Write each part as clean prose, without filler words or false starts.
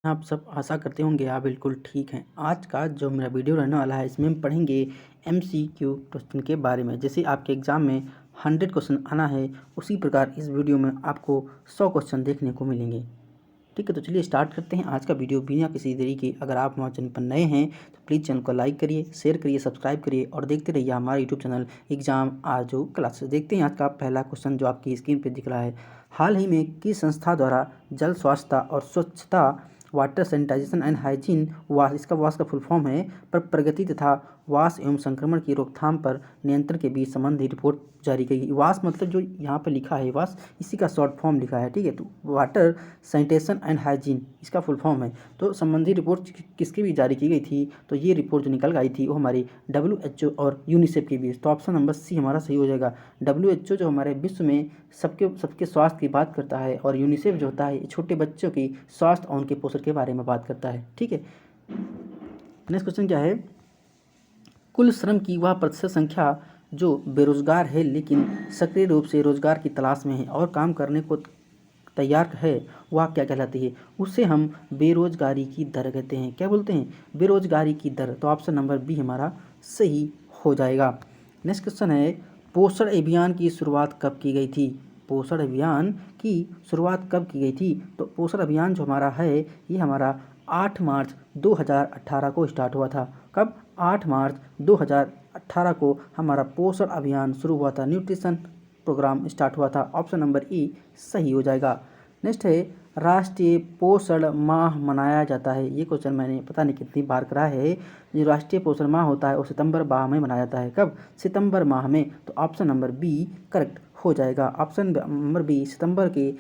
आप सब आशा करते होंगे आप बिल्कुल ठीक हैं। आज का जो मेरा वीडियो रहने वाला है इसमें हम पढ़ेंगे एमसीक्यू क्वेश्चन के बारे में। जैसे आपके एग्ज़ाम में 100 क्वेश्चन आना है, उसी प्रकार इस वीडियो में आपको 100 क्वेश्चन देखने को मिलेंगे। ठीक है, तो चलिए स्टार्ट करते हैं आज का वीडियो बिना किसी देरी के। अगर आप हमारे चैनल पर नए हैं तो प्लीज़ चैनल को लाइक करिए, शेयर करिए, सब्सक्राइब करिए और देखते रहिए हमारा यूट्यूब चैनल एग्जाम आजू क्लासेस। देखते हैं आज का पहला क्वेश्चन जो आपकी स्क्रीन पर दिख रहा है। हाल ही में किस संस्था द्वारा जल स्वास्थ्य और स्वच्छता वाटर सैनिटाइजेशन एंड हाइजीन वास इसका वास का फुल फॉर्म है पर प्रगति तथा वास एवं संक्रमण की रोकथाम पर नियंत्रण के बीच संबंधी रिपोर्ट जारी की। वास मतलब जो यहाँ पर लिखा है वास, इसी का शॉर्ट फॉर्म लिखा है। ठीक है, तो वाटर सैनिटेशन एंड हाइजीन इसका फुल फॉर्म है। तो संबंधी रिपोर्ट किसकी भी जारी की गई थी, तो ये रिपोर्ट जो निकल आई थी वो हमारी WHO और यूनिसेफ के बीच। तो ऑप्शन नंबर सी हमारा सही हो जाएगा। WHO जो हमारे विश्व में सबके स्वास्थ्य की बात करता है और यूनिसेफ जो होता है छोटे बच्चों की स्वास्थ्य और उनके पोषण के बारे में बात करता है। ठीक है, नेक्स्ट क्वेश्चन क्या है। कुल श्रम की वह प्रतिशत संख्या जो बेरोजगार है लेकिन सक्रिय रूप से रोजगार की तलाश में है और काम करने को तैयार है, वह क्या कहलाती है? उससे हम बेरोजगारी की दर कहते हैं। क्या बोलते हैं? बेरोजगारी की दर। तो ऑप्शन नंबर बी हमारा सही हो जाएगा। नेक्स्ट क्वेश्चन है, पोषण अभियान की शुरुआत कब की गई थी? पोषण अभियान की शुरुआत कब की गई थी? तो पोषण अभियान जो हमारा है ये हमारा 8 मार्च 2018 को स्टार्ट हुआ था। कब? 8 मार्च 2018 को हमारा पोषण अभियान शुरू हुआ था, न्यूट्रिशन प्रोग्राम स्टार्ट हुआ था। ऑप्शन नंबर ई सही हो जाएगा। नेक्स्ट है, राष्ट्रीय पोषण माह मनाया जाता है। ये क्वेश्चन मैंने पता नहीं कितनी बार करा है। जो राष्ट्रीय पोषण माह होता है वो सितंबर माह में मनाया जाता है। कब? सितंबर माह में। तो ऑप्शन नंबर बी करेक्ट हो जाएगा। ऑप्शन नंबर बी सितंबर के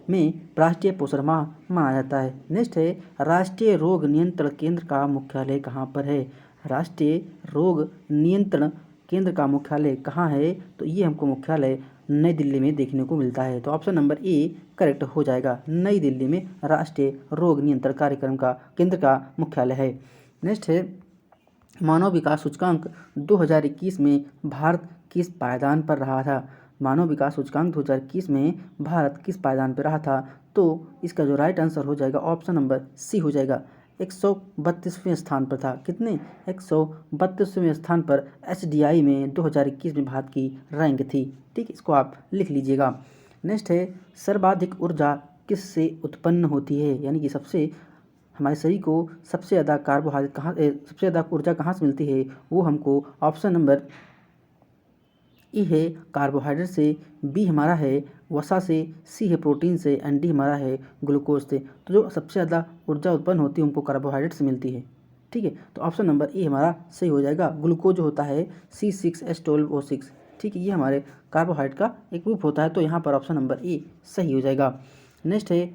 में राष्ट्रीय पोषण माह मनाया जाता है। नेक्स्ट है, राष्ट्रीय रोग नियंत्रण केंद्र का मुख्यालय कहाँ पर है? राष्ट्रीय रोग नियंत्रण केंद्र का मुख्यालय कहाँ है? तो ये हमको मुख्यालय नई दिल्ली में देखने को मिलता है। तो ऑप्शन नंबर ए करेक्ट हो जाएगा। नई दिल्ली में राष्ट्रीय रोग नियंत्रण कार्यक्रम का केंद्र का मुख्यालय है। नेक्स्ट है, मानव विकास सूचकांक 2021 में भारत किस पायदान पर रहा था? मानव विकास सूचकांक 2021 में भारत किस पायदान पर रहा था? तो इसका जो राइट आंसर हो जाएगा ऑप्शन नंबर सी हो जाएगा। 132वें स्थान पर था। कितने? 132वें स्थान पर SDI में 2021 में भारत की रैंक थी। ठीक, इसको आप लिख लीजिएगा। नेक्स्ट है, सर्वाधिक ऊर्जा किससे उत्पन्न होती है? यानी कि हमारे शरीर को सबसे ज़्यादा कार्बोहाइड्रेट सबसे ज़्यादा ऊर्जा कहाँ से मिलती है? वो हमको ऑप्शन नंबर ई है कार्बोहाइड्रेट से, बी हमारा है वसा से, सी है प्रोटीन से एंड डी हमारा है ग्लूकोज से। तो जो सबसे ज़्यादा ऊर्जा उत्पन्न होती है उनको कार्बोहाइड्रेट से मिलती है। ठीक है, तो ऑप्शन नंबर ए हमारा सही हो जाएगा। ग्लूकोज जो होता है C6H12O6। ठीक है, ये हमारे कार्बोहाइड्रेट का एक रूप होता है। तो यहाँ पर ऑप्शन नंबर ए सही हो जाएगा। नेक्स्ट है,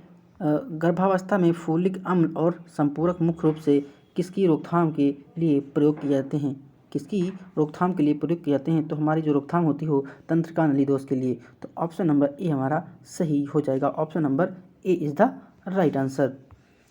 गर्भावस्था में फोलिक अम्ल और संपूरक मुख्य रूप से किसकी रोकथाम के लिए प्रयोग किए जाते हैं? किसकी रोकथाम के लिए प्रयोग किए जाते हैं? तो हमारी जो रोकथाम होती हो तंत्रिका नली दोष के लिए। तो ऑप्शन नंबर ए हमारा सही हो जाएगा। Option number A is the right answer.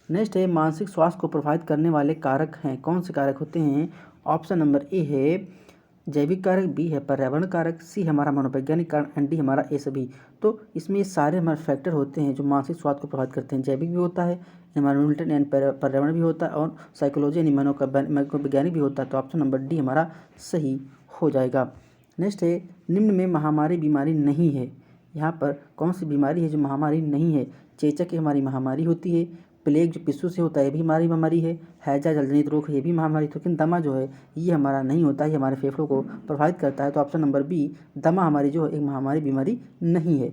Next है, मानसिक स्वास्थ्य को प्रभावित करने वाले कारक हैं। कौन से कारक होते हैं? ऑप्शन नंबर ए है जैविक कारक, बी है पर्यावरण कारक, सी हमारा मनोवैज्ञानिक कारक एंड डी हमारा ए सभी। तो इसमें सारे हमारे फैक्टर होते हैं जो मानसिक स्वास्थ्य को प्रभावित करते हैं। जैविक भी होता है, एनवायरमेंटल एंड पर्यावरण भी होता है और साइकोलॉजी यानी मनोवैज्ञानिक भी होता है। तो ऑप्शन नंबर डी हमारा सही हो जाएगा। नेक्स्ट है, निम्न में महामारी बीमारी नहीं है। यहाँ पर कौन सी बीमारी है जो महामारी नहीं है? चेचक हमारी महामारी होती है, प्लेग जो पिस्सू से होता है ये भी हमारी बीमारी है, हैजा जलजनित रोग ये भी महामारी। लेकिन दमा जो है ये हमारा नहीं होता है, ये हमारे फेफड़ों को प्रभावित करता है। तो ऑप्शन नंबर बी दमा हमारी जो है एक महामारी बीमारी नहीं है।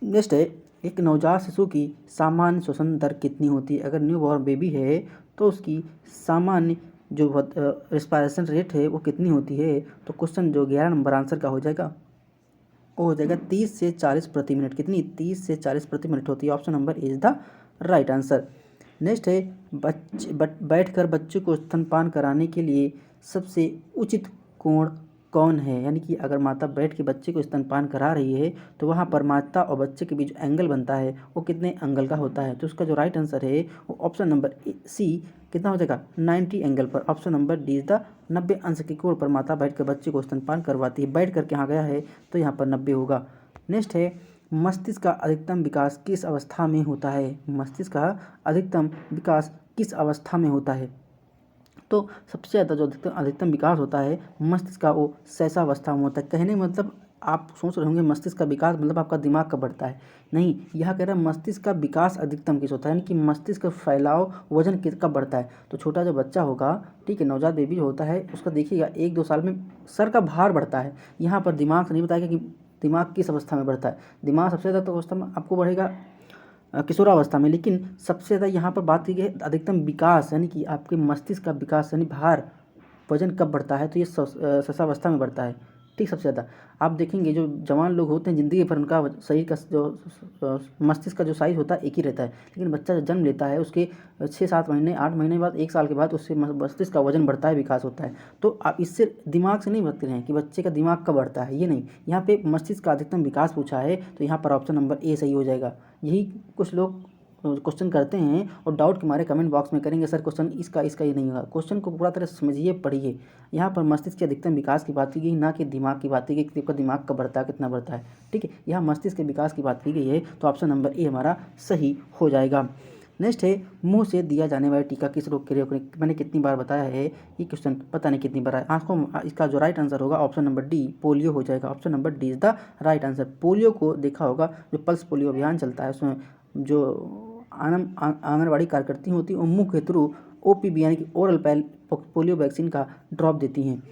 नेक्स्ट है, एक नवजात शिशु की सामान्य श्वसन दर कितनी होती है? अगर न्यू बॉर्न बेबी है तो उसकी सामान्य जो रेस्पिरेशन रेट है वो कितनी होती है? तो क्वेश्चन जो 11 नंबर आंसर का हो जाएगा वो हो जाएगा 30 से 40 प्रति मिनट। कितनी? 30 से 40 प्रति मिनट होती है। Option number is the right answer. Next है, बैठकर बच्चे को स्तनपान कराने के लिए सबसे उचित कोण कौन है? यानी कि अगर माता बैठ के बच्चे को स्तनपान करा रही है तो वहाँ पर माता और बच्चे के बीच जो एंगल बनता है वो कितने एंगल का होता है? तो उसका जो राइट आंसर है वो ऑप्शन नंबर सी कितना हो जाएगा? 90 एंगल पर। Option number D is the 90 अंश के कोण पर माता बैठ कर बच्चे को स्तनपान करवाती है। बैठ कर के यहाँ गया है तो यहाँ पर 90 होगा। नेक्स्ट है, मस्तिष्क का अधिकतम विकास किस अवस्था में होता है? मस्तिष्क का अधिकतम विकास किस अवस्था में होता है? तो सबसे ज़्यादा जो अधिकतम विकास होता है मस्तिष्क का, वो शैशवावस्था में होता है। कहने मतलब आप सोच रहे होंगे मस्तिष्क का विकास मतलब आपका दिमाग कब बढ़ता है। नहीं, यह कह रहा है मस्तिष्क का विकास अधिकतम किस होता है, यानी कि मस्तिष्क का फैलाव वजन कब बढ़ता है। तो छोटा जो बच्चा होगा, ठीक है, नवजात बेबी जो होता है, उसका देखिएगा 1-2 साल में सर का भार बढ़ता है। यहाँ पर दिमाग से नहीं बताएगा कि दिमाग किस अवस्था में बढ़ता है। दिमाग सबसे ज़्यादा तो अवस्था में आपको बढ़ेगा किशोरावस्था में, लेकिन सबसे ज़्यादा यहाँ पर बात की गई अधिकतम विकास, यानी कि आपके मस्तिष्क का विकास यानी भार वजन कब बढ़ता है, तो ये शैशवावस्था में बढ़ता है। ठीक, सबसे ज़्यादा आप देखेंगे जो जवान लोग होते हैं जिंदगी भर उनका शरीर का जो मस्तिष्क का जो साइज़ होता है एक ही रहता है, लेकिन बच्चा जब जन्म लेता है उसके 6-7 महीने 8 महीने बाद 1 साल के बाद उससे मस्तिष्क का वजन बढ़ता है, विकास होता है। तो आप इससे दिमाग से नहीं बता रहे हैं कि बच्चे का दिमाग कब बढ़ता है, ये नहीं, यहाँ पे मस्तिष्क का अधिकतम विकास पूछा है, तो यहाँ पर ऑप्शन नंबर ए सही हो जाएगा। यही कुछ लोग क्वेश्चन करते हैं और डाउट के मारे कमेंट बॉक्स में करेंगे सर क्वेश्चन इसका ये नहीं होगा। क्वेश्चन को पूरा तरह से समझिए, पढ़िए। यहाँ पर मस्तिष्क के अधिकतम विकास की बात की गई, ना कि दिमाग की बात की गई कि आपका दिमाग कब बढ़ता है, कितना बढ़ता है। ठीक है, यहाँ मस्तिष्क के विकास की बात की गई है, तो ऑप्शन नंबर ए हमारा सही हो जाएगा। नेक्स्ट है, मुंह से दिया जाने वाला टीका किस रोग के लिए, मैंने कितनी बार बताया है ये क्वेश्चन, पता नहीं कितनी बार है। आंखों, इसका जो राइट आंसर होगा ऑप्शन नंबर डी, पोलियो हो जाएगा। Option number D is the right answer. Polio को देखा होगा, जो पल्स पोलियो अभियान चलता है उसमें जो आंगनबाड़ी कार्यकर्ती होती हैं और मुंह के थ्रू ओपीवी यानी कि ओरल पोलियो वैक्सीन का ड्रॉप देती हैं।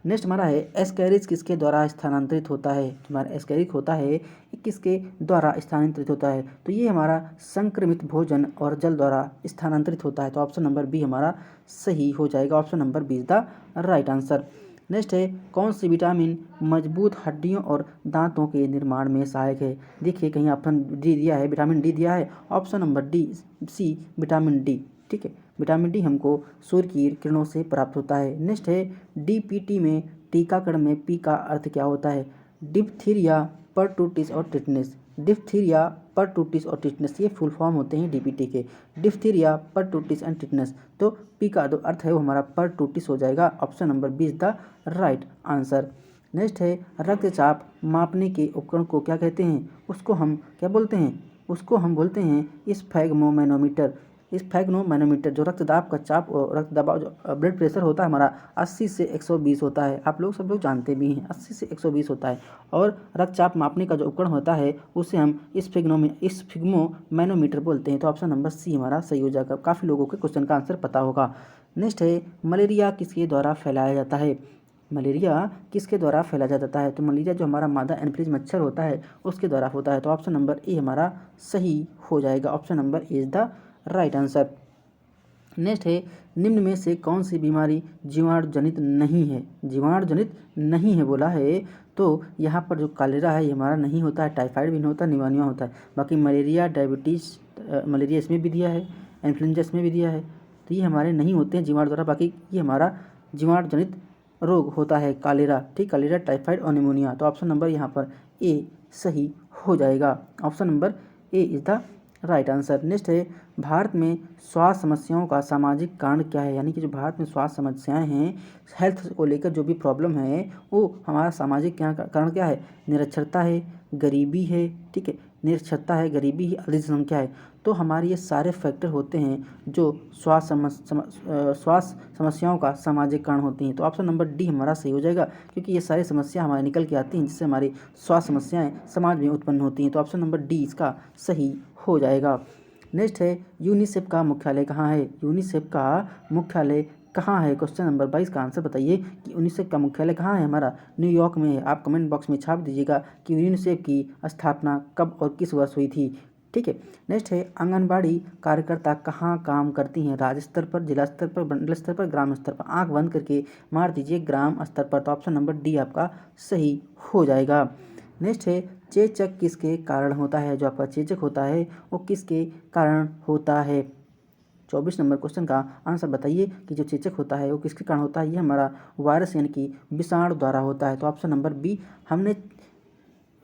नेक्स्ट हमारा है, एस्कैरिज किसके द्वारा स्थानांतरित होता है। हमारा एस्कैरिज होता है ये किसके द्वारा स्थानांतरित होता है, तो ये हमारा संक्रमित भोजन और जल द्वारा स्थानांतरित होता है। तो ऑप्शन नंबर बी हमारा सही हो जाएगा। Option number B is the right answer. Next है, कौन सी विटामिन मजबूत हड्डियों और दांतों के निर्माण में सहायक है। देखिए कहीं ऑप्शन डी दिया है, विटामिन डी दिया है, option number D C vitamin D. ठीक है, विटामिन डी हमको सूर्य की किरणों से प्राप्त होता है। नेक्स्ट है, डीपीटी में टीकाकरण में पी का अर्थ क्या होता है। डिप्थीरिया, परटूटिस और टिटनेस। डिप्थीरिया, परटूटिस और टिटनेस ये फुल फॉर्म होते हैं डीपीटी के, डिप्थीरिया, परटूटिस एंड टिटनेस। तो पी का जो अर्थ है वो हमारा परटूटिस हो जाएगा। Option number B is the right answer. Next है, रक्तचाप मापने के उपकरण को क्या कहते हैं, उसको हम क्या बोलते हैं, उसको हम बोलते हैं स्फैग्मोमैनोमीटर। स्फैग्मोमैनोमीटर जो रक्तदाब का चाप, रक्त दबाव जो ब्लड प्रेशर होता है हमारा 80 से 120 होता है, आप लोग सब लोग जानते भी हैं 80 से 120 होता है। और रक्तचाप मापने का जो उपकरण होता है उसे हम स्फिग्मोमैनोमीटर बोलते हैं। तो ऑप्शन नंबर सी हमारा सही हो जाएगा। काफ़ी लोगों के क्वेश्चन का आंसर पता होगा। नेक्स्ट है, मलेरिया किसके द्वारा फैलाया जाता है। मलेरिया किसके द्वारा फैलाया जाता है, तो मलेरिया जो हमारा मादा एनफ्लूएंजा मच्छर होता है उसके द्वारा होता है। तो ऑप्शन नंबर ए हमारा सही हो जाएगा। Option number A is the right answer. Next है, निम्न में से कौन सी बीमारी जीवाणु जनित नहीं है। जीवाणु जनित नहीं है बोला है, तो यहाँ पर जो कॉलेरा है ये हमारा नहीं होता है, टाइफाइड भी नहीं होता, निमोनिया होता है। बाकी मलेरिया, डायबिटीज़, मलेरिया इसमें भी दिया है, इन्फ्लुएंजा इसमें भी दिया है, तो ये हमारे नहीं होते हैं जीवाणु द्वारा। बाकी ये हमारा जीवाणु जनित रोग होता है कॉलेरा। ठीक, कॉलेरा, टाइफाइड और निमोनिया। तो ऑप्शन नंबर यहाँ पर ए सही हो जाएगा। Option number A is the right answer. Next है, भारत में स्वास्थ्य समस्याओं का सामाजिक कारण क्या है, यानी कि जो भारत में स्वास्थ्य समस्याएं हैं, हेल्थ को लेकर जो भी प्रॉब्लम है वो हमारा सामाजिक कारण क्या है, निरक्षरता है, गरीबी है। ठीक है, निरक्षरता है, गरीबी है, अधिक जनसंख्या है। तो हमारे ये सारे फैक्टर होते हैं जो स्वास्थ्य समस्याओं का सामाजिक कारण होती हैं। तो ऑप्शन नंबर डी हमारा सही हो जाएगा, क्योंकि ये सारी समस्या हमारे निकल के आती हैं जिससे हमारी स्वास्थ्य समस्याएं समाज में उत्पन्न होती हैं। तो ऑप्शन नंबर डी इसका सही हो जाएगा। नेक्स्ट है, यूनिसेफ का मुख्यालय कहाँ है। यूनिसेफ का मुख्यालय कहाँ है, क्वेश्चन नंबर 22 का आंसर बताइए कि यूनिसेफ का मुख्यालय कहाँ है। हमारा न्यूयॉर्क में है। आप कमेंट बॉक्स में छाप दीजिएगा कि यूनिसेफ की स्थापना कब और किस वर्ष हुई थी। ठीक है, नेक्स्ट है, आंगनबाड़ी कार्यकर्ता कहाँ काम करती हैं, राज्य स्तर पर, जिला स्तर पर, मंडल स्तर पर, ग्राम स्तर पर। आंख बंद करके मार दीजिए ग्राम स्तर पर। तो ऑप्शन नंबर डी आपका सही हो जाएगा। नेक्स्ट है, चेचक किसके कारण होता है। जो आपका चेचक होता है वो किसके कारण होता है। 24 नंबर क्वेश्चन का आंसर बताइए कि जो चेचक होता है वो किसके कारण होता है। ये हमारा वायरस यानी कि विषाणु द्वारा होता है। तो ऑप्शन नंबर बी, हमने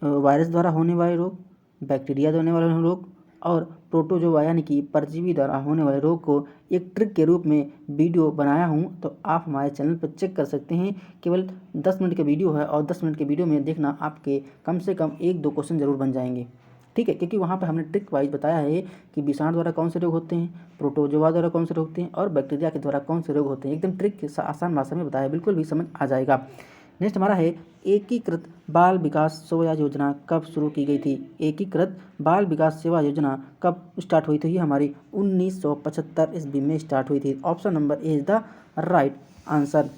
वायरस द्वारा होने वाले रोग, बैक्टीरिया द्वारा होने वाले रोग और प्रोटोजोआ यानी कि परजीवी द्वारा होने वाले रोग को एक ट्रिक के रूप में वीडियो बनाया हूँ। तो आप हमारे चैनल पर चेक कर सकते हैं। केवल 10 मिनट का वीडियो है और 10 मिनट के वीडियो में देखना आपके कम से कम 1-2 क्वेश्चन जरूर बन जाएंगे। ठीक है, क्योंकि वहाँ पर हमने ट्रिक वाइज बताया है कि विषाणु द्वारा कौन से रोग होते हैं, प्रोटोजोआ द्वारा कौन से रोग होते हैं और बैक्टीरिया के द्वारा कौन से रोग होते हैं। एकदम ट्रिक आसान भाषा में बताया, बिल्कुल भी समझ आ जाएगा। नेक्स्ट हमारा है एकीकृत बाल विकास सेवा योजना कब शुरू की गई थी। एकीकृत बाल विकास सेवा योजना कब स्टार्ट हुई थी, ये हमारी 1975 ईस्वी में स्टार्ट हुई थी। Option number A is the right answer.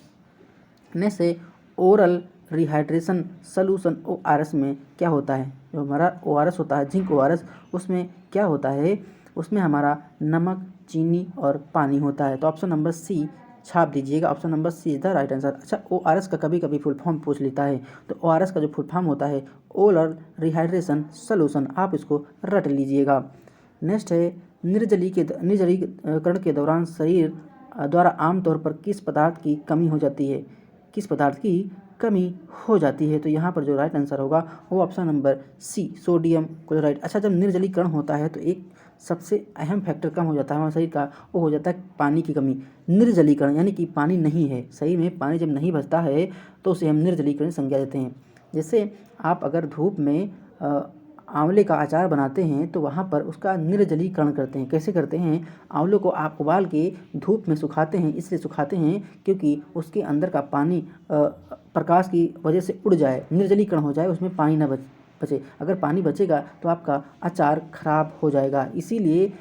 Next है ओरल रिहाइड्रेशन सॉल्यूशन ORS में क्या होता है। जो हमारा ORS होता है, जिंक ORS, उसमें क्या होता है, उसमें हमारा नमक, चीनी और पानी होता है। तो ऑप्शन नंबर सी छाप दीजिएगा, option number C is the right answer. अच्छा, ORS का कभी कभी फुल फॉर्म पूछ लेता है, तो ORS का जो फुल फॉर्म होता है ओरल रिहाइड्रेशन सॉल्यूशन, आप इसको रट लीजिएगा। नेक्स्ट है निर्जलीकरण के दौरान शरीर द्वारा आमतौर पर किस पदार्थ की कमी हो जाती है, किस पदार्थ की कमी हो जाती है। तो यहाँ पर जो राइट आंसर होगा वो option number C sodium chloride. अच्छा, जब निर्जलीकरण होता है तो एक सबसे अहम फैक्टर कम हो जाता है हमारे शरीर का, वो हो जाता है पानी की कमी। निर्जलीकरण यानी कि पानी नहीं है शरीर में, पानी जब नहीं बचता है तो उसे हम निर्जलीकरण संज्ञा देते हैं। जैसे आप अगर धूप में आंवले का अचार बनाते हैं तो वहाँ पर उसका निर्जलीकरण करते हैं। कैसे करते हैं, आंवलों को आप उबाल के धूप में सुखाते हैं, इसलिए सुखाते हैं क्योंकि उसके अंदर का पानी प्रकाश की वजह से उड़ जाए, निर्जलीकरण हो जाए, उसमें पानी न बचे। अगर पानी बचेगा तो आपका अचार खराब हो जाएगा, इसीलिए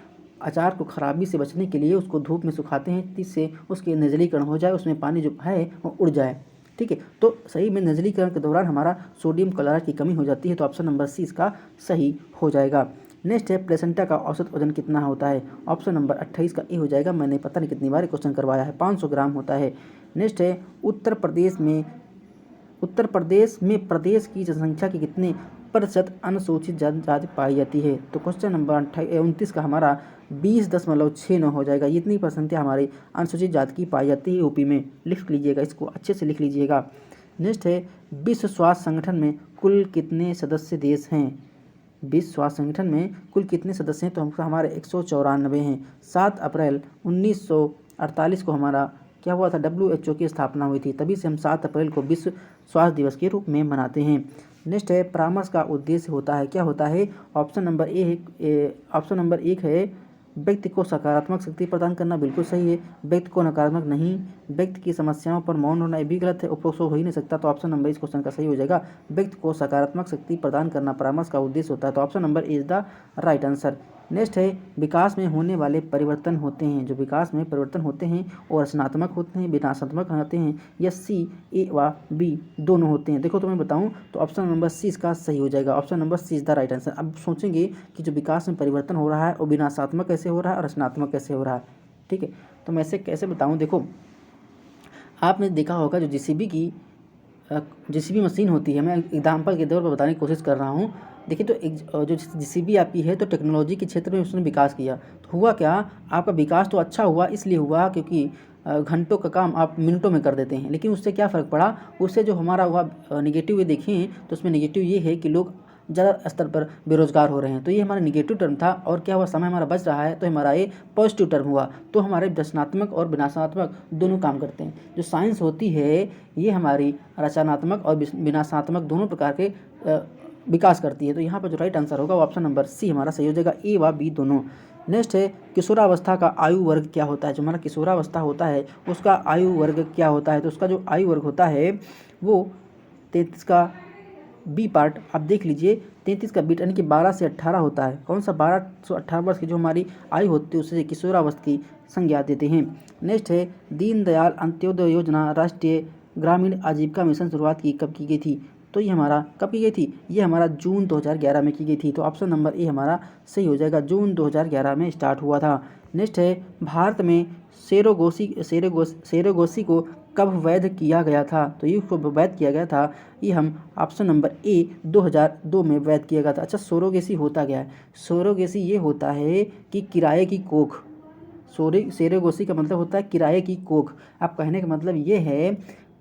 अचार को खराबी से बचने के लिए उसको धूप में सुखाते हैं, जिससे उसके निर्जलीकरण हो जाए, उसमें पानी जो है वो उड़ जाए। ठीक है, तो सही में निर्जलीकरण के दौरान हमारा सोडियम क्लोराइड की कमी हो जाती है, तो ऑप्शन नंबर सी इसका सही हो जाएगा। नेक्स्ट है प्लेसेंटा का औसत वजन कितना होता है। ऑप्शन नंबर 28 का ए हो जाएगा। मैंने पता नहीं कितनी बार क्वेश्चन करवाया है, 500 ग्राम होता है। नेक्स्ट है उत्तर प्रदेश में प्रदेश की जनसंख्या के कितने प्रतिशत अनुसूचित जनजाति पाई जाती है। तो क्वेश्चन नंबर 29 का हमारा 20.69 हो जाएगा। इतनी परसेंटेज हमारी अनुसूचित जाति की पाई जाती है यूपी में। लिख लीजिएगा, इसको अच्छे से लिख लीजिएगा। नेक्स्ट है विश्व स्वास्थ्य संगठन में कुल कितने सदस्य देश हैं। विश्व स्वास्थ्य संगठन में कुल कितने सदस्य हैं, तो हमको हमारे 194 हैं। 7 अप्रैल 1948 को हमारा क्या हुआ था, WHO की स्थापना हुई थी, तभी से हम 7 अप्रैल को विश्व स्वास्थ्य दिवस के रूप में मनाते हैं। नेक्स्ट है परामर्श का उद्देश्य होता है, क्या होता है। ऑप्शन नंबर ऑप्शन नंबर 1 है व्यक्ति को सकारात्मक शक्ति प्रदान करना, बिल्कुल सही है। व्यक्ति को नकारात्मक नहीं, व्यक्ति की समस्याओं पर मौन होना, ये भी गलत है, उपरोक्त हो ही नहीं सकता। तो ऑप्शन नंबर इस क्वेश्चन का सही हो जाएगा। व्यक्ति को सकारात्मक शक्ति प्रदान करना परामर्श का उद्देश्य होता है, तो option number is the right answer. Next है विकास में होने वाले परिवर्तन होते हैं, जो विकास में परिवर्तन होते हैं और रचनात्मक होते हैं, विनाशात्मक होते हैं, या सी ए व बी दोनों होते हैं। देखो तो मैं बताऊं तो ऑप्शन नंबर सी इसका सही हो जाएगा। Option number C is the right answer. अब सोचेंगे कि जो विकास में परिवर्तन हो रहा है वो विनाशात्मक कैसे हो रहा है और रचनात्मक कैसे हो रहा है। ठीक है, तो मैं ऐसे कैसे बताऊँ। देखो, आपने देखा होगा जो JCB मशीन होती है, मैं एग्जाम्पल के तौर पर बताने की कोशिश कर रहा हूँ। देखिए, तो जो JCB आपकी है तो टेक्नोलॉजी के क्षेत्र में उसने विकास किया, तो हुआ क्या, आपका विकास तो अच्छा हुआ, इसलिए हुआ क्योंकि घंटों का काम आप मिनटों में कर देते हैं। लेकिन उससे क्या फ़र्क पड़ा, उससे जो हमारा हुआ निगेटिव ये देखें तो उसमें निगेटिव ये है कि लोग ज़्यादा स्तर पर बेरोजगार हो रहे हैं। तो ये हमारा निगेटिव टर्म था, और क्या हुआ, समय हमारा बच रहा है, तो हमारा ये पॉजिटिव टर्म हुआ। तो हमारे रचनात्मक और विनाशात्मक दोनों काम करते हैं। जो साइंस होती है ये हमारी रचनात्मक और विनाशात्मक दोनों प्रकार के विकास करती है। तो यहाँ पर जो राइट आंसर होगा वो ऑप्शन नंबर सी हमारा सही हो जाएगा, ए व बी दोनों। नेक्स्ट है किशोरावस्था का आयु वर्ग क्या होता है। जो हमारा किशोरावस्था होता है उसका आयु वर्ग क्या होता है, तो उसका जो आयु वर्ग होता है वो 33 का बी पार्ट आप देख लीजिए, 33 का बीट यानी कि 12 से 18 होता है। कौन सा 12 से 18 वर्ष की जो हमारी आयु होती है उसे किशोरावस्था की संज्ञा देते हैं। नेक्स्ट है दीनदयाल अंत्योदय योजना राष्ट्रीय ग्रामीण आजीविका मिशन शुरुआत कब की गई थी। तो ये हमारा कब की गई थी, ये हमारा जून 2011 में की गई थी। तो ऑप्शन नंबर ए हमारा सही हो जाएगा, जून 2011 में स्टार्ट हुआ था। नेक्स्ट है भारत में सेरोगेसी को कब वैध किया गया था। तो ये को वैध किया गया था, ये हम ऑप्शन नंबर ए 2002 में वैध किया गया था। अच्छा, सेरोगेसी होता क्या है। सेरोगेसी ये होता है कि किराए की कोख। सेरोगेसी का मतलब होता है किराए की कोख। अब कहने का मतलब ये है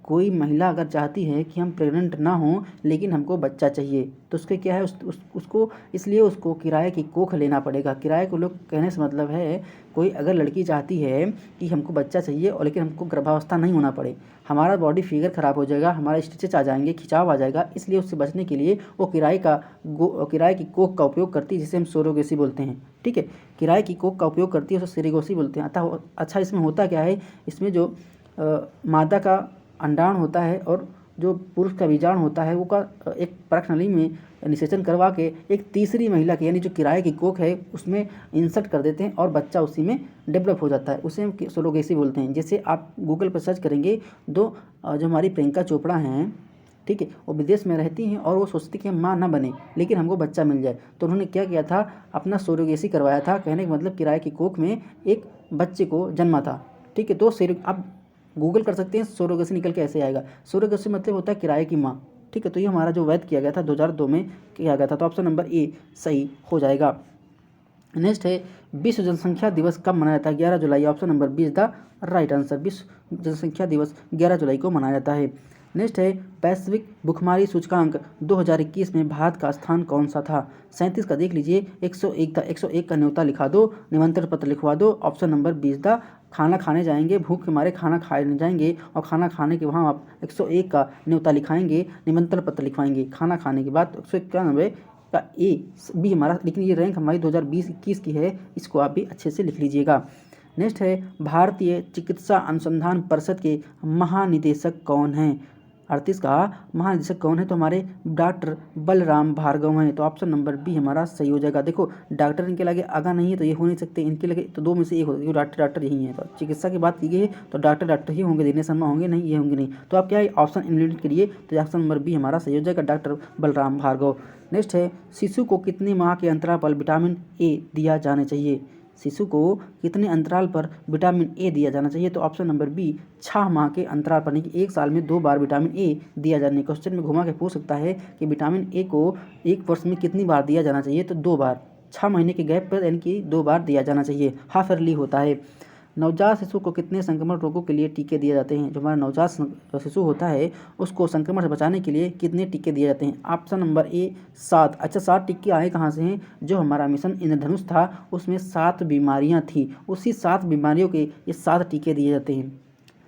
कोई महिला अगर चाहती है कि हम प्रेग्नेंट ना हों लेकिन हमको बच्चा चाहिए, तो उसके क्या है, उसको इसलिए उसको किराए की कोख लेना पड़ेगा। किराए को लोग कहने से मतलब है, कोई अगर लड़की चाहती है कि हमको बच्चा चाहिए और लेकिन हमको गर्भावस्था नहीं होना पड़े, हमारा बॉडी फिगर ख़राब हो जाएगा, हमारे स्टिचेस आ जाएंगे, खिंचाव आ जाएगा, इसलिए उससे बचने के लिए वो किराए की कोख का उपयोग करती है, जिसे हम सरोगेसी बोलते हैं। ठीक है, किराए की कोख का उपयोग करती है, उसे सेरोगेसी बोलते हैं। अतः अच्छा, इसमें होता क्या है, इसमें जो मादा का अंडाणु होता है और जो पुरुष का बीजाणु होता है, वो का एक परख नली में निषेचन करवा के एक तीसरी महिला की, यानी जो किराए की कोख है, उसमें इंसर्ट कर देते हैं और बच्चा उसी में डेवलप हो जाता है। उसे हम सरोगेसी बोलते हैं। जैसे आप गूगल पर सर्च करेंगे, जो हमारी प्रियंका चोपड़ा हैं, ठीक है, वो विदेश में रहती हैं और वो सोचती कि हम माँ ना बने लेकिन हमको बच्चा मिल जाए, तो उन्होंने क्या किया था, अपना सरोगेसी करवाया था। कहने का मतलब किराए की कोख में एक बच्चे को जन्मा था। ठीक है, तो आप गूगल कर सकते हैं, सरोगेसी निकल के ऐसे आएगा। सरोगेसी मतलब होता है किराए की माँ। ठीक है, तो ये हमारा जो वैध किया गया था 2002 में किया गया था, तो ऑप्शन नंबर ए सही हो जाएगा। नेक्स्ट है, विश्व जनसंख्या दिवस कब मनाया जाता है? 11 जुलाई, option number B is the right answer. विश्व जनसंख्या दिवस 11 जुलाई को मनाया जाता है। नेक्स्ट है, वैश्विक भुखमरी सूचकांक 2021 में भारत का स्थान कौन सा था? 37 का देख लीजिए, 101 था, 101 का न्योता लिखा दो, निमंत्रण पत्र लिखवा दो। ऑप्शन नंबर 20 द खाना खाने जाएंगे, भूख के मारे खाना खाने जाएंगे और खाना खाने के वहाँ आप 101 का न्योता लिखाएंगे, निमंत्रण पत्र लिखवाएंगे। खाना खाने के बाद 191 का ए बी हमारा, लेकिन ये रैंक हमारी 2020-21 की है, इसको आप भी अच्छे से लिख लीजिएगा। नेक्स्ट है, भारतीय चिकित्सा अनुसंधान परिषद के महानिदेशक कौन हैं? 38 का महानिदेशक कौन है? तो हमारे डॉक्टर बलराम भार्गव हैं। तो ऑप्शन नंबर बी हमारा सही हो जाएगा। देखो, डॉक्टर इनके लगे आगा नहीं है तो ये हो नहीं सकते, इनके लगे तो दो में से एक होगा, डॉक्टर यही है। तो चिकित्सा की बात की गई है तो डॉक्टर ही होंगे, दिनेश शर्मा होंगे नहीं, ये होंगे नहीं। तो आप क्या है, ऑप्शन इलिमिनेट करिए, तो ऑप्शन नंबर बी हमारा सही हो जाएगा, डॉक्टर बलराम भार्गव। नेक्स्ट है, शिशु को कितने माह के अंतराल पर विटामिन ए दिया जाना चाहिए? शिशु को कितने अंतराल पर विटामिन ए दिया जाना चाहिए? तो ऑप्शन नंबर बी 6 माह के अंतराल पर, नहीं कि 1 साल में 2 बार विटामिन ए दिया जाने। क्वेश्चन में घुमा के पूछ सकता है कि विटामिन ए को 1 वर्ष में कितनी बार दिया जाना चाहिए? तो 2 बार, 6 महीने के गैप पर, यानी कि 2 बार दिया जाना चाहिए, हाफ ईयरली होता है। नवजात शिशु को कितने संक्रमण रोगों के लिए टीके दिए जाते हैं? जो हमारा नवजात शिशु होता है उसको संक्रमण से बचाने के लिए कितने टीके दिए जाते हैं? Option number A 7। अच्छा, 7 टीके आए कहाँ से हैं? जो हमारा मिशन इंद्रधनुष था उसमें 7 बीमारियाँ थी, उसी 7 बीमारियों के ये 7 टीके दिए जाते हैं।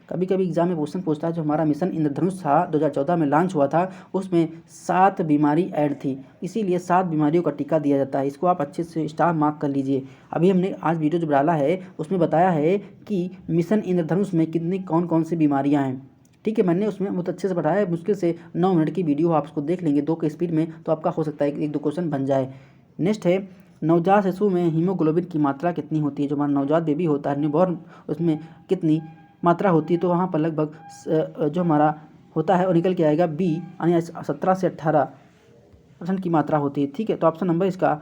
कभी कभी एग्जाम में क्वेश्चन पूछता है, जो हमारा मिशन इंद्रधनुष था 2014 में लॉन्च हुआ था, उसमें 7 बीमारी ऐड थी, इसीलिए 7 बीमारियों का टीका दिया जाता है। इसको आप अच्छे से स्टार मार्क कर लीजिए। अभी हमने आज वीडियो जो डाला है उसमें बताया है कि मिशन इंद्रधनुष में कितनी कौन कौन सी बीमारियाँ हैं। ठीक है, मैंने उसमें बहुत अच्छे से बताया है, मुश्किल से 9 मिनट की वीडियो आप उसको देख लेंगे 2 के स्पीड में, तो आपका हो सकता है कि 1-2 क्वेश्चन बन जाए। नेक्स्ट है, नवजात शिशु में हीमोग्लोबिन की मात्रा कितनी होती है? जो हमारा नवजात बेबी होता है, न्यूबॉर्न, उसमें कितनी मात्रा होती है? तो वहाँ पर लगभग जो हमारा होता है वो निकल के आएगा बी, यानी 17 से 18% की मात्रा होती है। ठीक है, तो ऑप्शन नंबर इसका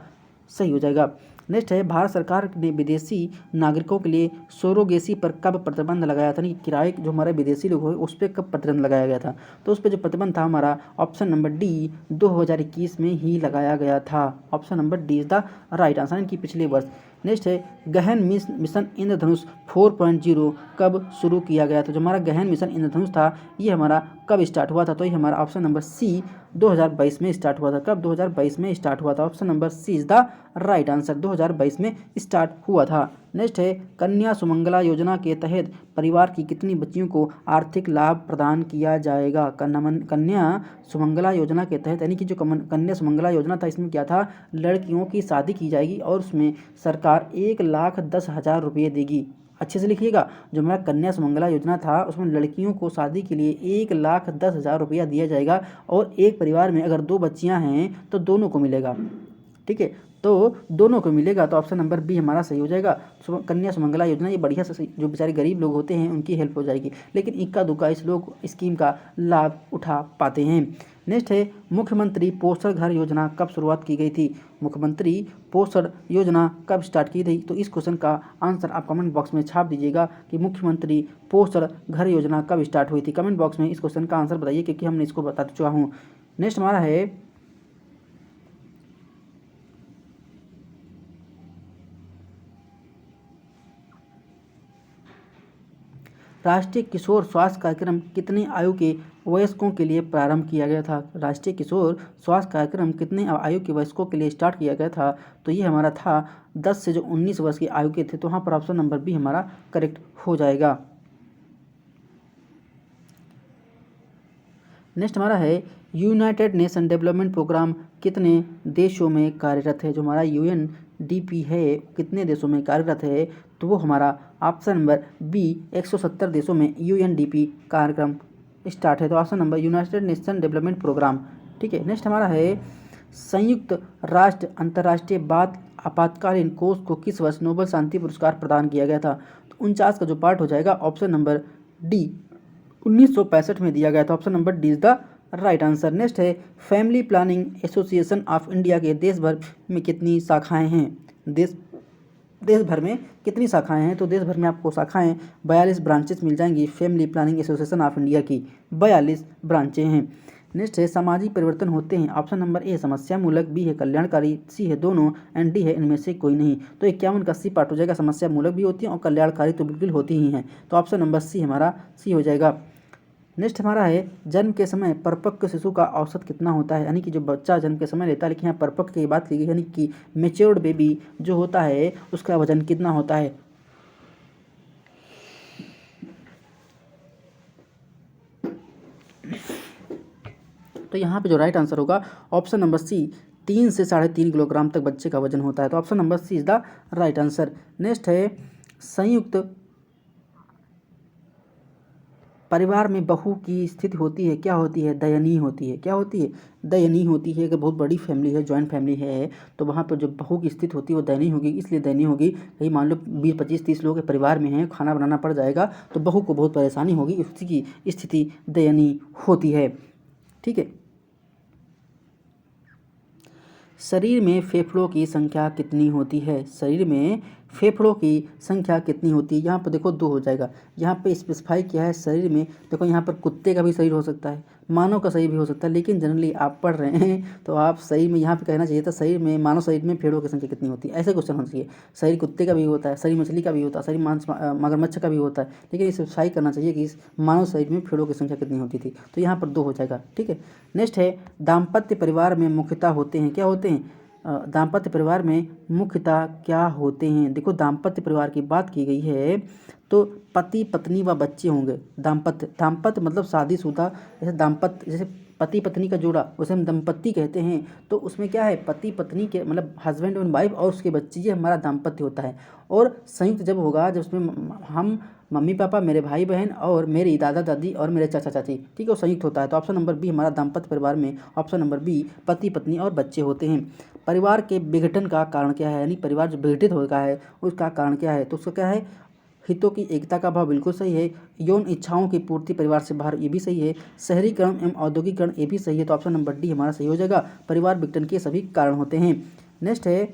सही हो जाएगा। नेक्स्ट है, भारत सरकार ने विदेशी नागरिकों के लिए सरोगेसी पर कब प्रतिबंध लगाया था? नहीं, किराए जो हमारे विदेशी लोग हो उस पर कब प्रतिबंध लगाया गया था? तो उस पर जो प्रतिबंध था हमारा, ऑप्शन नंबर डी 2021 में ही लगाया गया था। Option number D is the right answer, इनकी पिछले वर्ष। नेक्स्ट है, गहन मिशन इंद्रधनुष 4.0 कब शुरू किया गया था? जो हमारा गहन मिशन इंद्रधनुष था ये हमारा कब स्टार्ट हुआ था? तो ये हमारा ऑप्शन नंबर सी 2022 में स्टार्ट हुआ था। कब? 2022 में स्टार्ट हुआ था। Option number C is the right answer, 2022 में स्टार्ट हुआ था। नेक्स्ट है, कन्या सुमंगला योजना के तहत परिवार की कितनी बच्चियों को आर्थिक लाभ प्रदान किया जाएगा? कन्या सुमंगला योजना के तहत, यानी कि जो कन्या सुमंगला योजना था, इसमें क्या था, लड़कियों की शादी की जाएगी और उसमें सरकार 1,10,000 रुपये देगी। अच्छे से लिखिएगा, जो हमारा कन्या सुमंगला योजना था उसमें लड़कियों को शादी के लिए 1,10,000 रुपया दिया जाएगा और एक परिवार में अगर 2 बच्चियां हैं तो दोनों को मिलेगा। ठीक है, तो दोनों को मिलेगा, तो ऑप्शन नंबर बी हमारा सही हो जाएगा। कन्या सुमंगला योजना ये बढ़िया से, जो बेचारे गरीब लोग होते हैं उनकी हेल्प हो जाएगी, लेकिन इक्का दुक्का इस लोग स्कीम का लाभ उठा पाते हैं। नेक्स्ट है, मुख्यमंत्री पोषण घर योजना कब शुरुआत की गई थी? मुख्यमंत्री पोषण योजना कब स्टार्ट की गई? तो इस क्वेश्चन का आंसर आप कमेंट बॉक्स में छाप दीजिएगा कि मुख्यमंत्री पोषण घर योजना कब स्टार्ट हुई थी। कमेंट बॉक्स में इस क्वेश्चन का आंसर बताइए, क्योंकि हमने इसको बता चुका हूँ। नेक्स्ट हमारा है, राष्ट्रीय किशोर स्वास्थ्य कार्यक्रम कितने आयु के वयस्कों के लिए प्रारंभ किया गया था? राष्ट्रीय किशोर स्वास्थ्य कार्यक्रम कितने आयु के वयस्कों के लिए स्टार्ट किया गया था? तो ये हमारा था 10 से जो 19 वर्ष की आयु के थे। तो वहाँ पर ऑप्शन नंबर बी हमारा करेक्ट हो जाएगा। नेक्स्ट हमारा है यूनाइटेड नेशन डेवलपमेंट प्रोग्राम कितने देशों में कार्यरत है? जो हमारा UNDP है कितने देशों में कार्यरत है? तो वो हमारा ऑप्शन नंबर बी 170 देशों में UNDP कार्यक्रम स्टार्ट है। तो option number United Nation Development Programme. ठीक है। नेक्स्ट हमारा है संयुक्त राष्ट्र अंतर्राष्ट्रीय आपातकालीन कोष को किस वर्ष नोबेल शांति पुरस्कार प्रदान किया गया था? तो 49 का जो पार्ट हो जाएगा ऑप्शन नंबर डी 1965 में दिया गया था। Option number D is the right answer. Next है family planning association of India के देश भर में कितनी शाखाएं हैं? देश भर में कितनी शाखाएं हैं? तो देश भर में आपको शाखाएं 42 ब्रांचेस मिल जाएंगी। Family planning association of India की 42 ब्रांचें हैं। नेक्स्ट है सामाजिक परिवर्तन होते हैं। ऑप्शन नंबर ए समस्या मूलक, बी है कल्याणकारी, सी है दोनों एंड डी है इनमें से कोई नहीं। तो 51 का सी पार्ट हो जाएगा। समस्या मूलक भी होती हैं और कल्याणकारी तो बिल्कुल होती ही हैं। तो ऑप्शन नंबर सी हमारा सी हो जाएगा। नेक्स्ट हमारा है जन्म के समय परिपक्व शिशु का औसत कितना होता है? यानी कि जो बच्चा जन्म के समय लेता है, लेकिन यहाँ परिपक्व की बात की गई, यानी कि मेच्योर्ड बेबी जो होता है उसका वजन कितना होता है? तो यहाँ पे जो राइट आंसर होगा ऑप्शन नंबर सी 3 से 3.5 किलोग्राम तक बच्चे का वजन होता है। तो option number C is the right answer. Next है संयुक्त परिवार में बहू की स्थिति होती है, क्या होती है? दयनीय होती है। क्या होती है? दयनीय होती है। अगर बहुत बड़ी फैमिली है, जॉइंट फैमिली है, तो वहाँ पर जो बहू की स्थिति होती है वो दयनीय होगी। इसलिए दयनीय होगी कहीं मान लो 20, 25, 30 लोग के परिवार में हैं, खाना बनाना पड़ जाएगा तो बहू को बहुत परेशानी होगी, उसकी स्थिति दयनीय होती है। ठीक है। शरीर में फेफड़ों की संख्या कितनी होती है? शरीर में फेफड़ों की संख्या कितनी होती है? यहाँ पर देखो 2 हो जाएगा। यहाँ पे स्पेसिफाई किया है शरीर में। देखो यहाँ पर कुत्ते का भी शरीर हो सकता है, मानव का शरीर भी हो सकता है, लेकिन जनरली आप पढ़ रहे हैं तो आप शरीर में यहाँ पे कहना चाहिए था शरीर में, मानव शरीर में फेफड़ों की संख्या कितनी होती है, ऐसे क्वेश्चन होना चाहिए। शरीर कुत्ते का भी होता है, शरीर मछली का भी होता है, शरीर मगरमच्छ का भी होता है, लेकिन स्पेसिफाई करना चाहिए कि इस मानव शरीर में फेफड़ों की संख्या कितनी होती थी। तो यहाँ पर 2 हो जाएगा। ठीक है। नेक्स्ट है दाम्पत्य परिवार में मुख्यतः होते हैं, क्या होते हैं? दाम्पत्य परिवार में मुख्यतः क्या होते हैं? देखो दाम्पत्य परिवार की बात की गई है तो पति पत्नी व बच्चे होंगे। दाम्पत्य मतलब शादीशुदा, जैसे दाम्पत्य जैसे पति पत्नी का जोड़ा उसे हम दंपत्ति कहते हैं। तो उसमें क्या है? पति पत्नी के मतलब हस्बैंड एंड वाइफ और उसके बच्चे, ये हमारा दाम्पत्य होता है। और संयुक्त जब होगा जब उसमें हम मम्मी पापा, मेरे भाई बहन और मेरी दादा दादी और मेरे चाचा चाची, ठीक है, वो संयुक्त होता है। तो ऑप्शन नंबर बी हमारा दाम्पत्य परिवार में ऑप्शन नंबर बी पति पत्नी और बच्चे होते हैं। परिवार के विघटन का कारण क्या है? यानी परिवार जो विघटित हो गया है उसका कारण क्या है? तो उसका क्या है? हितों की एकता का भाव, बिल्कुल सही है। यौन इच्छाओं की पूर्ति परिवार से बाहर, ये भी सही है। शहरीकरण एवं औद्योगिकरण, ये भी सही है। तो ऑप्शन नंबर डी हमारा सही हो जाएगा। परिवार विघटन के सभी कारण होते हैं। नेक्स्ट है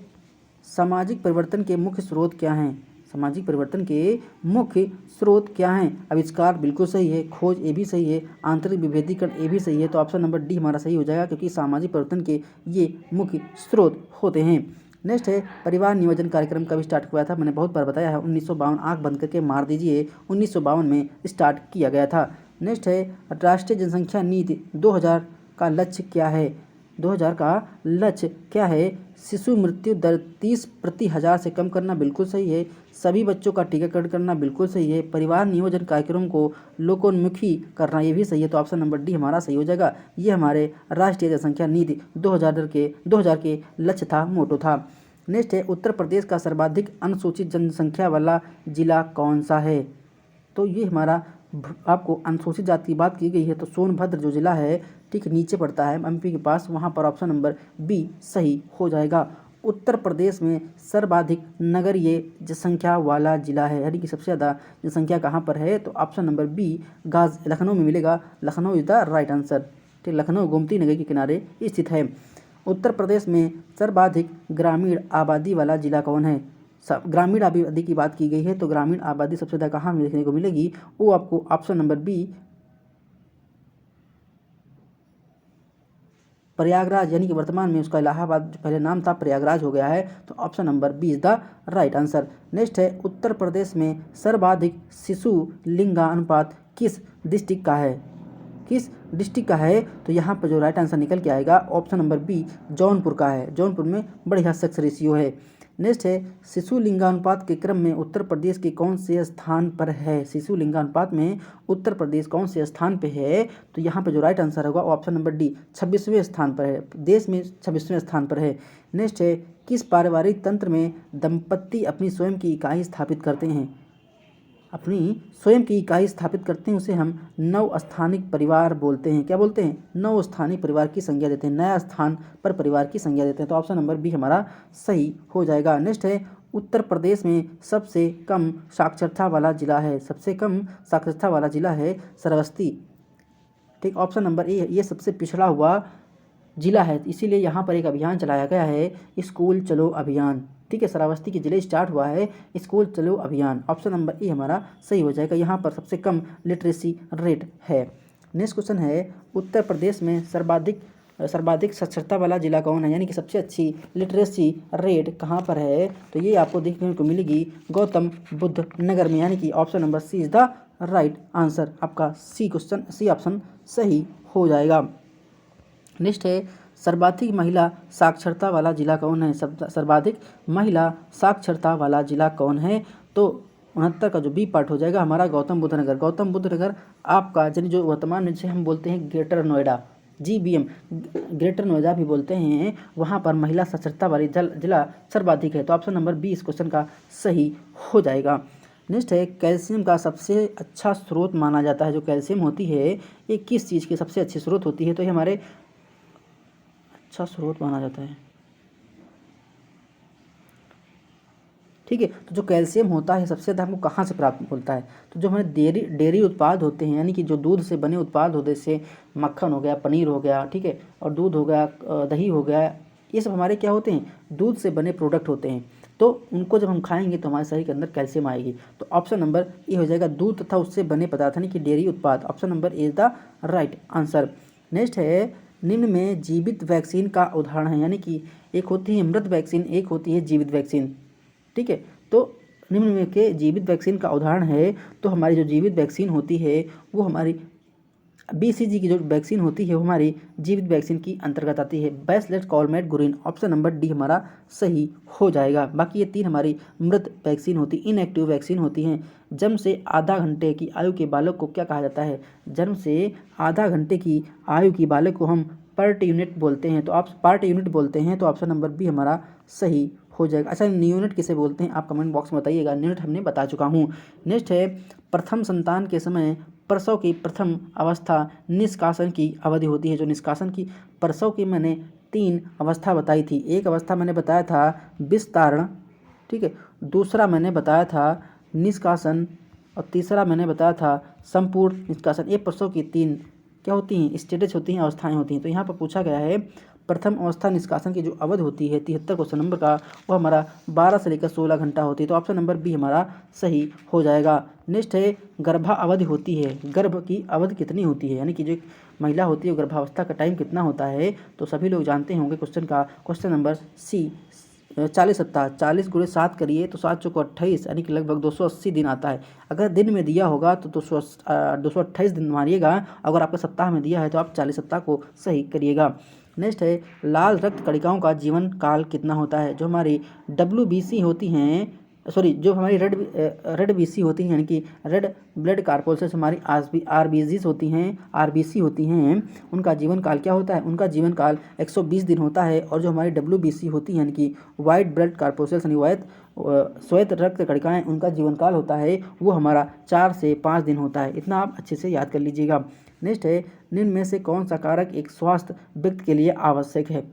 सामाजिक परिवर्तन के मुख्य स्रोत क्या हैं? सामाजिक परिवर्तन के मुख्य स्रोत क्या हैं? आविष्कार, बिल्कुल सही है। खोज, ये भी सही है। आंतरिक विभेदीकरण, ये भी सही है। तो ऑप्शन नंबर डी हमारा सही हो जाएगा, क्योंकि सामाजिक परिवर्तन के ये मुख्य स्रोत होते हैं। नेक्स्ट है परिवार नियोजन कार्यक्रम कब स्टार्ट हुआ था? मैंने बहुत बार बताया है 1952, आंख बंद करके मार दीजिए, 1952 में स्टार्ट किया गया था। नेक्स्ट है राष्ट्रीय जनसंख्या नीति 2000 का लक्ष्य क्या है? 2000 का लक्ष्य क्या है? शिशु मृत्यु दर 30/1000 से कम करना, बिल्कुल सही है। सभी बच्चों का टीकाकरण करना, बिल्कुल सही है। परिवार नियोजन कार्यक्रम को लोकोन्मुखी करना, ये भी सही है। तो ऑप्शन नंबर डी हमारा सही हो जाएगा। ये हमारे राष्ट्रीय जनसंख्या नीति 2000 के लक्ष्य था, मोटो था। नेक्स्ट है उत्तर प्रदेश का सर्वाधिक अनुसूचित जनसंख्या वाला जिला कौन सा है? तो ये हमारा आपको अनुसूचित जाति की बात की गई है तो सोनभद्र जो जिला है, ठीक नीचे पड़ता है एमपी के पास, वहाँ पर ऑप्शन नंबर बी सही हो जाएगा। उत्तर प्रदेश में सर्वाधिक नगरीय जनसंख्या वाला जिला है, यानी कि सबसे ज़्यादा जनसंख्या कहाँ पर है? तो ऑप्शन नंबर बी लखनऊ में मिलेगा। Lucknow is the right answer. ठीक, लखनऊ गोमती नगर के किनारे स्थित है। उत्तर प्रदेश में सर्वाधिक ग्रामीण आबादी वाला जिला कौन है? ग्रामीण आबादी की बात की गई है तो ग्रामीण आबादी सबसे ज़्यादा कहाँ देखने को मिलेगी? वो आपको ऑप्शन नंबर बी प्रयागराज, यानी कि वर्तमान में उसका इलाहाबाद जो पहले नाम था प्रयागराज हो गया है। तो option number B is the right answer. Next है, उत्तर प्रदेश में सर्वाधिक शिशु लिंगानुपात किस डिस्ट्रिक्ट का है? किस डिस्ट्रिक्ट का है? तो यहाँ पर जो राइट आंसर निकल के आएगा ऑप्शन नंबर बी जौनपुर का है। जौनपुर में बढ़िया सेक्स रेशियो है। नेक्स्ट है, शिशु लिंगानुपात के क्रम में उत्तर प्रदेश के कौन से स्थान पर है? शिशु लिंगानुपात में उत्तर प्रदेश कौन से स्थान पे है? तो यहाँ पे जो राइट आंसर होगा ऑप्शन नंबर डी 26वें स्थान पर है। देश में 26वें स्थान पर है। नेक्स्ट है, किस पारिवारिक तंत्र में दंपत्ति अपनी स्वयं की इकाई स्थापित करते हैं? अपनी स्वयं की इकाई स्थापित करते हैं, उसे हम नव स्थानिक परिवार बोलते हैं। क्या बोलते हैं? नव स्थानिक परिवार की संज्ञा देते हैं, नया स्थान पर परिवार की संज्ञा देते हैं। तो ऑप्शन नंबर बी हमारा सही हो जाएगा। नेक्स्ट है, उत्तर प्रदेश में सबसे कम साक्षरता वाला जिला है। सबसे कम साक्षरता वाला जिला है श्रावस्ती। ठीक, ऑप्शन नंबर ए, ये सबसे पिछड़ा हुआ जिला है, इसीलिए यहाँ पर एक अभियान चलाया गया है, स्कूल चलो अभियान। ठीक है, श्रावस्ती के जिले स्टार्ट हुआ है स्कूल चलो अभियान। ऑप्शन नंबर ए हमारा सही हो जाएगा। यहाँ पर सबसे कम लिटरेसी रेट है। नेक्स्ट क्वेश्चन है, उत्तर प्रदेश में सर्वाधिक साक्षरता वाला जिला कौन है? यानी कि सबसे अच्छी लिटरेसी रेट कहाँ पर है? तो ये आपको देखने को मिलेगी गौतम बुद्ध नगर में, यानी कि option number C is the right answer. आपका सी ऑप्शन सही हो जाएगा। नेक्स्ट है, सर्वाधिक महिला साक्षरता वाला जिला कौन है? सर्वाधिक महिला साक्षरता वाला जिला कौन है? तो 69 का जो बी पार्ट हो जाएगा हमारा गौतम बुद्ध नगर। गौतम बुद्ध नगर आपका जो वर्तमान में जिसे हम बोलते हैं greater Noida, GBM, greater Noida भी बोलते हैं, वहाँ पर महिला साक्षरता वाली जिला सर्वाधिक है। तो ऑप्शन नंबर बी इस क्वेश्चन का सही हो जाएगा। नेक्स्ट है, कैल्शियम का सबसे अच्छा स्रोत माना जाता है। जो कैल्शियम होती है ये किस चीज़ की सबसे अच्छी स्रोत होती है? तो ये हमारे अच्छा स्रोत माना जाता है। ठीक है, तो जो कैल्शियम होता है सबसे ज़्यादा हमको कहाँ से प्राप्त होता है? तो जो हमारे डेयरी उत्पाद होते हैं, यानी कि जो दूध से बने उत्पाद होते हैं, जैसे मक्खन हो गया, पनीर हो गया, ठीक है, और दूध हो गया, दही हो गया, ये सब हमारे क्या होते हैं? दूध से बने प्रोडक्ट होते हैं। तो उनको जब हम खाएंगे तो हमारे शरीर के अंदर कैल्शियम आएगी। तो ऑप्शन नंबर ए हो जाएगा, दूध तथा उससे बने पदार्थ यानी कि डेयरी उत्पाद। Option number A is the right answer. Next है, निम्न में जीवित वैक्सीन का उदाहरण है, यानी कि एक होती है मृत वैक्सीन, एक होती है जीवित वैक्सीन। ठीक है, तो निम्न में के जीवित वैक्सीन का उदाहरण है, तो हमारी जो जीवित वैक्सीन होती है वो हमारी BCG की जो वैक्सीन होती है वो हमारी जीवित वैक्सीन की अंतर्गत आती है। Bacillus Calmette Guerin. Option number D हमारा सही हो जाएगा। बाकी ये 3 हमारी मृत वैक्सीन होती, इनएक्टिव वैक्सीन होती हैं। जन्म से आधा घंटे की आयु के बालक को क्या कहा जाता है? जन्म से आधा घंटे की आयु की बालक को हम पार्ट यूनिट बोलते हैं। तो आप पार्ट यूनिट बोलते हैं, तो ऑप्शन नंबर बी हमारा सही हो जाएगा। अच्छा, न्यूनेट किसे बोलते हैं आप कमेंट बॉक्स में बताइएगा। न्यूनेट हमने बता चुका हूँ। नेक्स्ट है, प्रथम संतान के समय प्रसव की प्रथम अवस्था निष्कासन की अवधि होती है। जो निष्कासन की प्रसव की मैंने 3 अवस्था बताई थी। एक अवस्था मैंने बताया था विस्तारण, ठीक है, दूसरा मैंने बताया था निष्कासन, और तीसरा मैंने बताया था संपूर्ण निष्कासन। ये प्रसव की 3 क्या होती हैं? स्टेजेस होती हैं, अवस्थाएं होती हैं। तो यहाँ पर पूछा गया है प्रथम अवस्था निष्कासन की जो अवधि होती है 73 क्वेश्चन नंबर का, वो हमारा 12 से लेकर 16 घंटा होती है। तो ऑप्शन नंबर बी हमारा सही हो जाएगा। नेक्स्ट है, गर्भा अवधि होती है। गर्भ की अवधि कितनी होती है? यानी कि जो महिला होती है गर्भावस्था का टाइम कितना होता है? तो सभी लोग जानते होंगे क्वेश्चन का। क्वेश्चन नंबर सी 40 सप्ताह। 40 × 7 करिए तो 7 चौको 28, यानी कि लगभग 280 दिन आता है। अगर दिन में दिया होगा तो 228 दिन मारिएगा। अगर आपका सप्ताह में दिया है तो आप 40 सप्ताह को सही करिएगा। नेक्स्ट है, लाल रक्त कणिकाओं का जीवन काल कितना होता है? जो हमारी WBC होती हैं, जो हमारी रेड BC होती हैं, यानी कि रेड ब्लड कार्पोसेस हमारी RBCs होती हैं, RBC होती हैं, उनका जीवन काल क्या होता है? उनका जीवन काल 120 दिन होता है। और जो हमारी WBC होती हैं, यानी कि वाइट ब्लड कार्पोसेस यानी श्वेत रक्त कणिकाएँ, उनका जीवन काल होता है वो हमारा 4 से 5 दिन होता है। इतना आप अच्छे से याद कर लीजिएगा। नेक्स्ट है, निम्न में से कौन सा कारक एक स्वस्थ व्यक्ति के लिए आवश्यक है?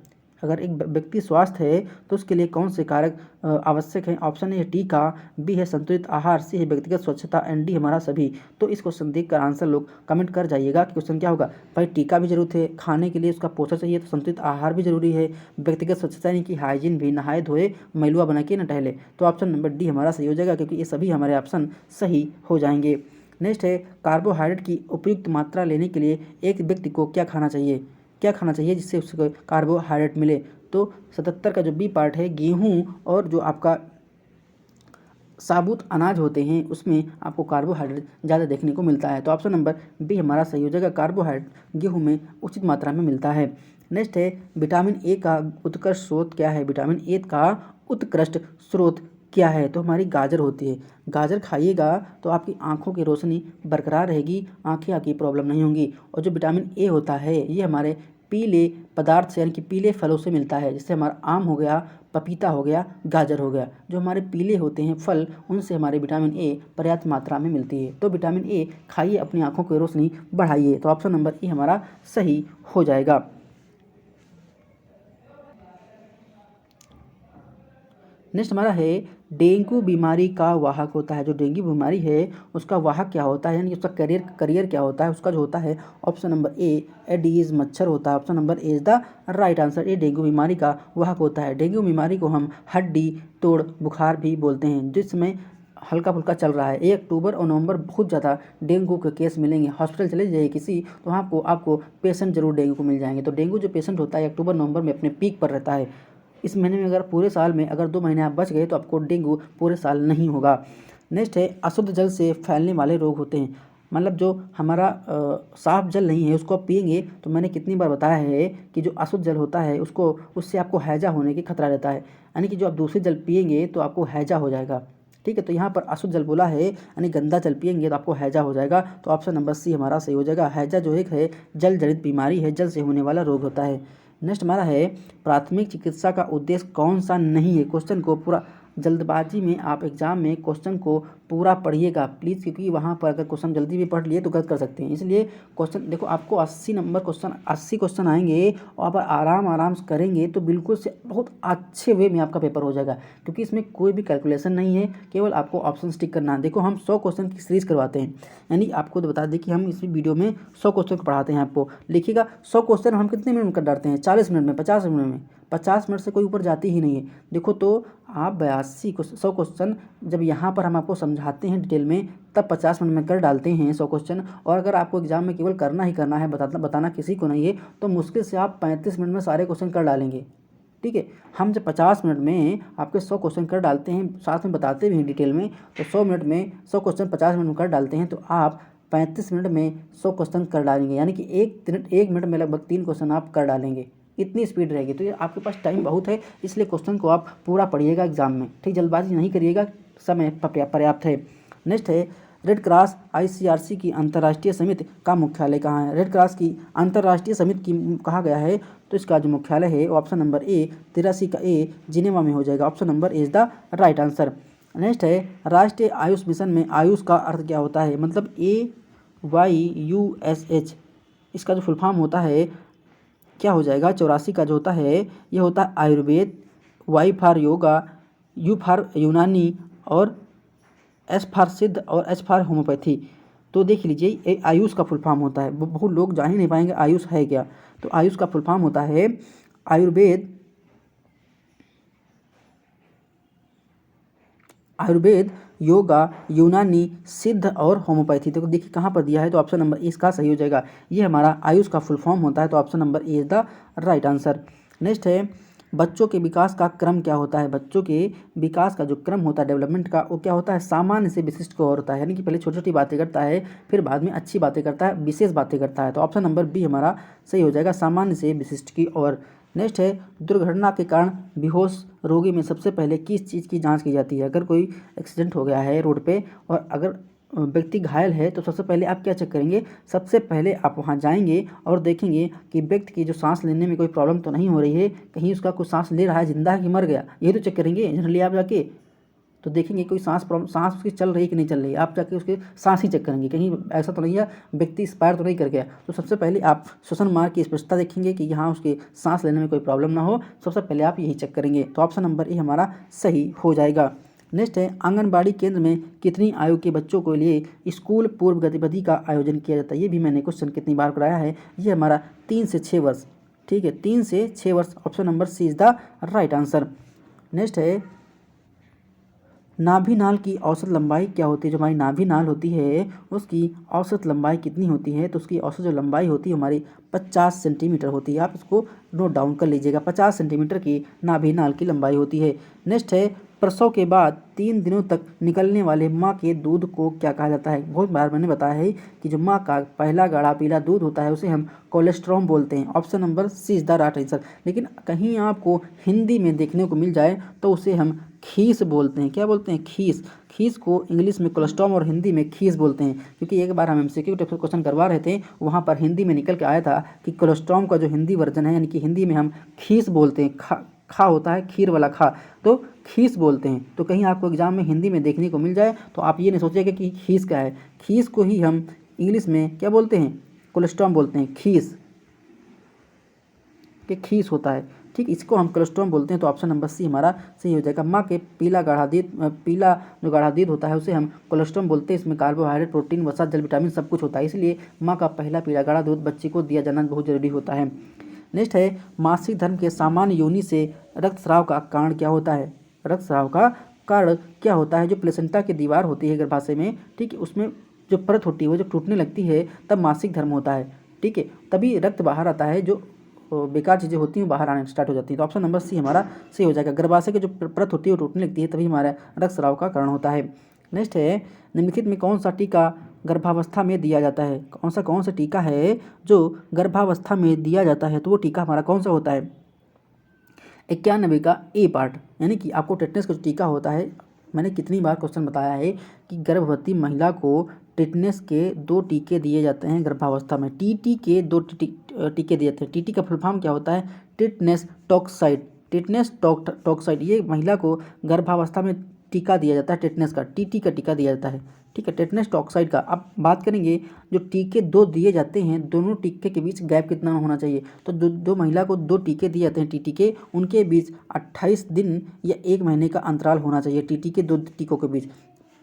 अगर एक व्यक्ति स्वस्थ है तो उसके लिए कौन से कारक आवश्यक हैं? ऑप्शन ए है टीका, बी है संतुलित आहार, सी है व्यक्तिगत स्वच्छता, एंड डी हमारा सभी। तो इस क्वेश्चन देखकर आंसर लोग कमेंट कर जाइएगा कि क्वेश्चन क्या होगा। भाई टीका भी जरूरत है, खाने के लिए उसका पोषण चाहिए, तो संतुलित आहार भी जरूरी है, व्यक्तिगत स्वच्छता यानी कि हाइजीन भी, नहाए धोए मैलुआ बना के न टहले। तो ऑप्शन नंबर डी हमारा सही हो जाएगा, क्योंकि ये सभी हमारे ऑप्शन सही हो जाएंगे। नेक्स्ट है, कार्बोहाइड्रेट की उपयुक्त मात्रा लेने के लिए एक व्यक्ति को क्या खाना चाहिए? क्या खाना चाहिए जिससे उसको कार्बोहाइड्रेट मिले? तो 77 का जो बी पार्ट है, गेहूँ और जो आपका साबुत अनाज होते हैं उसमें आपको कार्बोहाइड्रेट ज़्यादा देखने को मिलता है। तो ऑप्शन नंबर बी हमारा सही हो जाएगा, कार्बोहाइड्रेट गेहूँ में उचित मात्रा में मिलता है। नेक्स्ट है विटामिन ए का उत्कृष्ट स्रोत क्या है? विटामिन ए का उत्कृष्ट स्रोत क्या है? तो हमारी गाजर होती है। गाजर खाइएगा तो आपकी आंखों की रोशनी बरकरार रहेगी, आंखें की प्रॉब्लम नहीं होंगी। और जो विटामिन ए होता है ये हमारे पीले पदार्थ से यानी कि पीले फलों से मिलता है, जैसे हमारा आम हो गया, पपीता हो गया, गाजर हो गया। जो हमारे पीले होते हैं फल उनसे हमारे विटामिन ए पर्याप्त मात्रा में मिलती है। तो विटामिन ए खाइए, अपनी आंखों की रोशनी बढ़ाइए। तो ऑप्शन नंबर ई हमारा सही हो जाएगा। नेक्स्ट हमारा है डेंगू बीमारी का वाहक होता है। जो डेंगू बीमारी है उसका वाहक क्या होता है, यानी कि उसका करियर क्या होता है? उसका जो होता है ऑप्शन नंबर ए एडीज मच्छर होता है। Option number A is the right answer. ये डेंगू बीमारी का वाहक होता है। डेंगू बीमारी को हम हड्डी तोड़ बुखार भी बोलते हैं, जिसमें हल्का फुल्का चल रहा है। 1 अक्टूबर और नवंबर बहुत ज़्यादा डेंगू के केस मिलेंगे। हॉस्पिटल चले जाइए किसी, तो आपको पेशेंट जरूर डेंगू को मिल जाएंगे। तो डेंगू जो पेशेंट होता है अक्टूबर नवंबर में अपने पीक पर रहता है। इस महीने में अगर पूरे साल में अगर 2 महीने आप बच गए तो आपको डेंगू पूरे साल नहीं होगा। नेक्स्ट है अशुद्ध जल से फैलने वाले रोग होते हैं। मतलब जो हमारा साफ जल नहीं है उसको आप पिएंगे, तो मैंने कितनी बार बताया है कि जो अशुद्ध जल होता है उससे आपको हैजा होने की खतरा रहता है। यानी कि जो आप दूषित जल पिएंगे तो आपको हैजा हो जाएगा। ठीक है, तो यहाँ पर अशुद्ध जल बोला है, यानी गंदा जल पिएंगे तो आपको हैजा हो जाएगा। तो ऑप्शन नंबर सी हमारा सही हो जाएगा। हैजा जो एक है जल जनित बीमारी है, जल से होने वाला रोग होता है। नेक्स्ट हमारा है प्राथमिक चिकित्सा का उद्देश्य कौन सा नहीं है? क्वेश्चन को पूरा जल्दबाजी में आप एग्जाम में क्वेश्चन को पूरा पढ़िएगा प्लीज़, क्योंकि वहाँ पर अगर क्वेश्चन जल्दी भी पढ़ लिए तो गलत कर सकते हैं। इसलिए क्वेश्चन देखो, आपको 80 नंबर क्वेश्चन 80 क्वेश्चन आएंगे और आप आराम से करेंगे तो बिल्कुल से बहुत अच्छे वे में आपका पेपर हो जाएगा, क्योंकि इसमें कोई भी कैलकुलेशन नहीं है, केवल आपको ऑप्शन टिक करना है। देखो हम 100 क्वेश्चन की सीरीज करवाते हैं, यानी आपको तो बता दें कि हम इस वीडियो में 100 क्वेश्चन पढ़ाते हैं आपको। लिखिएगा 100 क्वेश्चन हम कितने मिनट में कर डालते हैं? 40 मिनट में, 50 मिनट में। 50 मिनट से कोई ऊपर जाती ही नहीं है। देखो तो आप 100 क्वेश्चन जब यहाँ पर हम आपको समझाते हैं डिटेल में, तब 50 मिनट में कर डालते हैं 100 क्वेश्चन। और अगर आपको एग्जाम में केवल करना ही करना है, बताना किसी को नहीं है, तो मुश्किल से आप 35 मिनट में सारे क्वेश्चन कर डालेंगे। ठीक है, हम जब 50 मिनट में आपके 100 क्वेश्चन कर डालते हैं, साथ में बताते भी हैं डिटेल में, तो 100 मिनट में 100 क्वेश्चन 50 मिनट में कर डालते हैं, तो आप 35 मिनट में 100 क्वेश्चन कर डालेंगे। यानी कि 1 मिनट में लगभग 3 क्वेश्चन आप कर डालेंगे, इतनी स्पीड रहेगी। तो ये आपके पास टाइम बहुत है, इसलिए क्वेश्चन को आप पूरा पढ़िएगा एग्जाम में। ठीक, जल्दबाजी नहीं करिएगा, समय पर्याप्त है। नेक्स्ट है रेड क्रॉस आईसीआरसी की अंतर्राष्ट्रीय समिति का मुख्यालय कहाँ है? रेड क्रॉस की अंतर्राष्ट्रीय समिति की कहा गया है, तो इसका जो मुख्यालय है ऑप्शन नंबर ए 83 का ए जिनेवा में हो जाएगा। Option number A is the right answer. Next है राष्ट्रीय आयुष मिशन में आयुष का अर्थ क्या होता है? मतलब AYUSH इसका जो फुल फॉर्म होता है क्या हो जाएगा? 84 का जो होता है ये होता है Ayurveda, Y for yoga, U for यूनानी और S फॉर सिद्ध और H फॉर होम्योपैथी। तो देख लीजिए आयुष का फुल फॉर्म होता है, बहुत लोग जान ही नहीं पाएंगे आयुष है क्या। तो आयुष का फुल फॉर्म होता है आयुर्वेद, योगा, यूनानी, सिद्ध और होम्योपैथी। तो देखिए कहाँ पर दिया है, तो ऑप्शन नंबर ए इसका सही हो जाएगा। ये हमारा आयुष का फुल फॉर्म होता है, तो option number A is the right answer. Next है बच्चों के विकास का क्रम क्या होता है? बच्चों के विकास का जो क्रम होता है डेवलपमेंट का, वो क्या होता है? सामान्य से विशिष्ट को और होता है, यानी कि पहले छोटी छोटी बातें करता है, फिर बाद में अच्छी बातें करता है, विशेष बातें करता है। तो ऑप्शन नंबर बी हमारा सही हो जाएगा, सामान्य से विशिष्ट की ओर। नेक्स्ट है दुर्घटना के कारण बेहोश रोगी में सबसे पहले किस चीज़ की जांच की जाती है? अगर कोई एक्सीडेंट हो गया है रोड पे और अगर व्यक्ति घायल है, तो सबसे पहले आप क्या चेक करेंगे? सबसे पहले आप वहां जाएंगे और देखेंगे कि व्यक्ति की जो सांस लेने में कोई प्रॉब्लम तो नहीं हो रही है, कहीं उसका कुछ सांस ले रहा है, जिंदा है कि मर गया, ये तो चेक करेंगे जनरली आप जाके। तो देखेंगे कोई सांस उसकी चल रही है कि नहीं चल रही है, आप जाके उसके सांस ही चेक करेंगे, कहीं ऐसा तो नहीं है व्यक्ति एक्सपायर तो नहीं कर गया। तो सबसे पहले आप श्वसन मार्ग की स्पष्टता देखेंगे कि यहाँ उसके सांस लेने में कोई प्रॉब्लम ना हो, सबसे पहले आप यही चेक करेंगे। तो ऑप्शन नंबर ए हमारा सही हो जाएगा। नेक्स्ट है आंगनबाड़ी केंद्र में कितनी आयु के बच्चों के लिए स्कूल पूर्व गतिविधि का आयोजन किया जाता है? ये भी मैंने क्वेश्चन कितनी बार कराया है। ये हमारा 3 से 6 वर्ष। ठीक है, 3 से 6 वर्ष। Option number C is the right answer. Next है नाभि नाल की औसत लंबाई क्या होती है? जो हमारी नाभि नाल होती है उसकी औसत लंबाई कितनी होती है? तो उसकी औसत जो लंबाई होती है हमारी 50 सेंटीमीटर होती है। आप इसको नोट डाउन कर लीजिएगा, 50 सेंटीमीटर की नाभि नाल की लंबाई होती है। नेक्स्ट है, प्रसव के बाद 3 दिनों तक निकलने वाले माँ के दूध को क्या कहा जाता है? बहुत बार मैंने बताया है कि जो माँ का पहला गाढ़ा पीला दूध होता है उसे हम कोलेस्ट्रॉम बोलते हैं। Option number C is the right answer. लेकिन कहीं आपको हिंदी में देखने को मिल जाए तो उसे हम खीस बोलते हैं। क्या बोलते हैं? खीस। खीस को इंग्लिश में कोलेस्ट्रॉम और हिंदी में खीस बोलते हैं। क्योंकि एक बार हम एमसीक्यू टाइप क्वेश्चन करवा रहे थे, वहाँ पर हिंदी में निकल के आया था कि कोलेस्ट्रॉम का जो हिंदी वर्जन है, यानी कि हिंदी में हम खीस बोलते हैं। खा होता है खीर वाला खा, तो खीस बोलते हैं। तो कहीं आपको एग्जाम में हिंदी में देखने को मिल जाए तो आप ये नहीं सोचिएगा कि खीस क्या है। खीस को ही हम इंग्लिश में क्या बोलते हैं? कोलेस्ट्रॉम बोलते हैं। खीस के खीस होता है, ठीक, इसको हम कोलेस्ट्रॉम बोलते हैं। तो ऑप्शन नंबर सी हमारा सही हो जाएगा। माँ के पीला जो गाढ़ा दूध होता है उसे हम कोलेस्ट्रॉम बोलते हैं। इसमें कार्बोहाइड्रेट, प्रोटीन, वसा, जल, विटामिन सब कुछ होता है, इसलिए माँ का पहला पीला गाढ़ा दूध बच्चे को दिया जाना बहुत जरूरी होता है। नेक्स्ट है, मासिक धर्म के सामान्य योनि से रक्तस्राव का कारण क्या होता है? रक्तस्राव का कारण क्या होता है? जो प्लेसेंटा की दीवार होती है गर्भाशय में, ठीक है, उसमें जो परत होती है वो जब टूटने लगती है तब मासिक धर्म होता है, ठीक है, तभी रक्त बाहर आता है, जो बेकार चीज़ें होती हैं बाहर आने स्टार्ट हो जाती हैं। तो ऑप्शन नंबर सी हमारा सही हो जाएगा। गर्भाशय की जो परत होती है वो टूटने लगती है तभी हमारा रक्तस्राव का कारण होता है। नेक्स्ट है, निम्नलिखित में कौन सा टीका गर्भावस्था में दिया जाता है? कौन सा टीका है जो गर्भावस्था में दिया जाता है? तो वो टीका हमारा कौन सा होता है? 91 का ए पार्ट, यानी कि आपको टेटनस का जो टीका होता है, मैंने कितनी बार क्वेश्चन बताया है कि गर्भवती महिला को टेटनस के 2 टीके दिए जाते हैं गर्भावस्था में। टीटी के 2 टीके दिए जाते हैं। टीटी का फुल फॉर्म क्या होता है? Tetanus toxoid. टेटनस टॉक्साइड, ये महिला को गर्भावस्था में टीका दिया जाता है। टेटनस का टीटी का टीका दिया जाता है, ठीक है, टेटनस टॉक्साइड का। अब बात करेंगे, जो टीके 2 दिए जाते हैं, दोनों टीके के बीच गैप कितना होना चाहिए? तो दो महिला को 2 टीके दिए जाते हैं टीटी के, उनके बीच 28 दिन या 1 महीने का अंतराल होना चाहिए टीटी के 2 टीकों के बीच।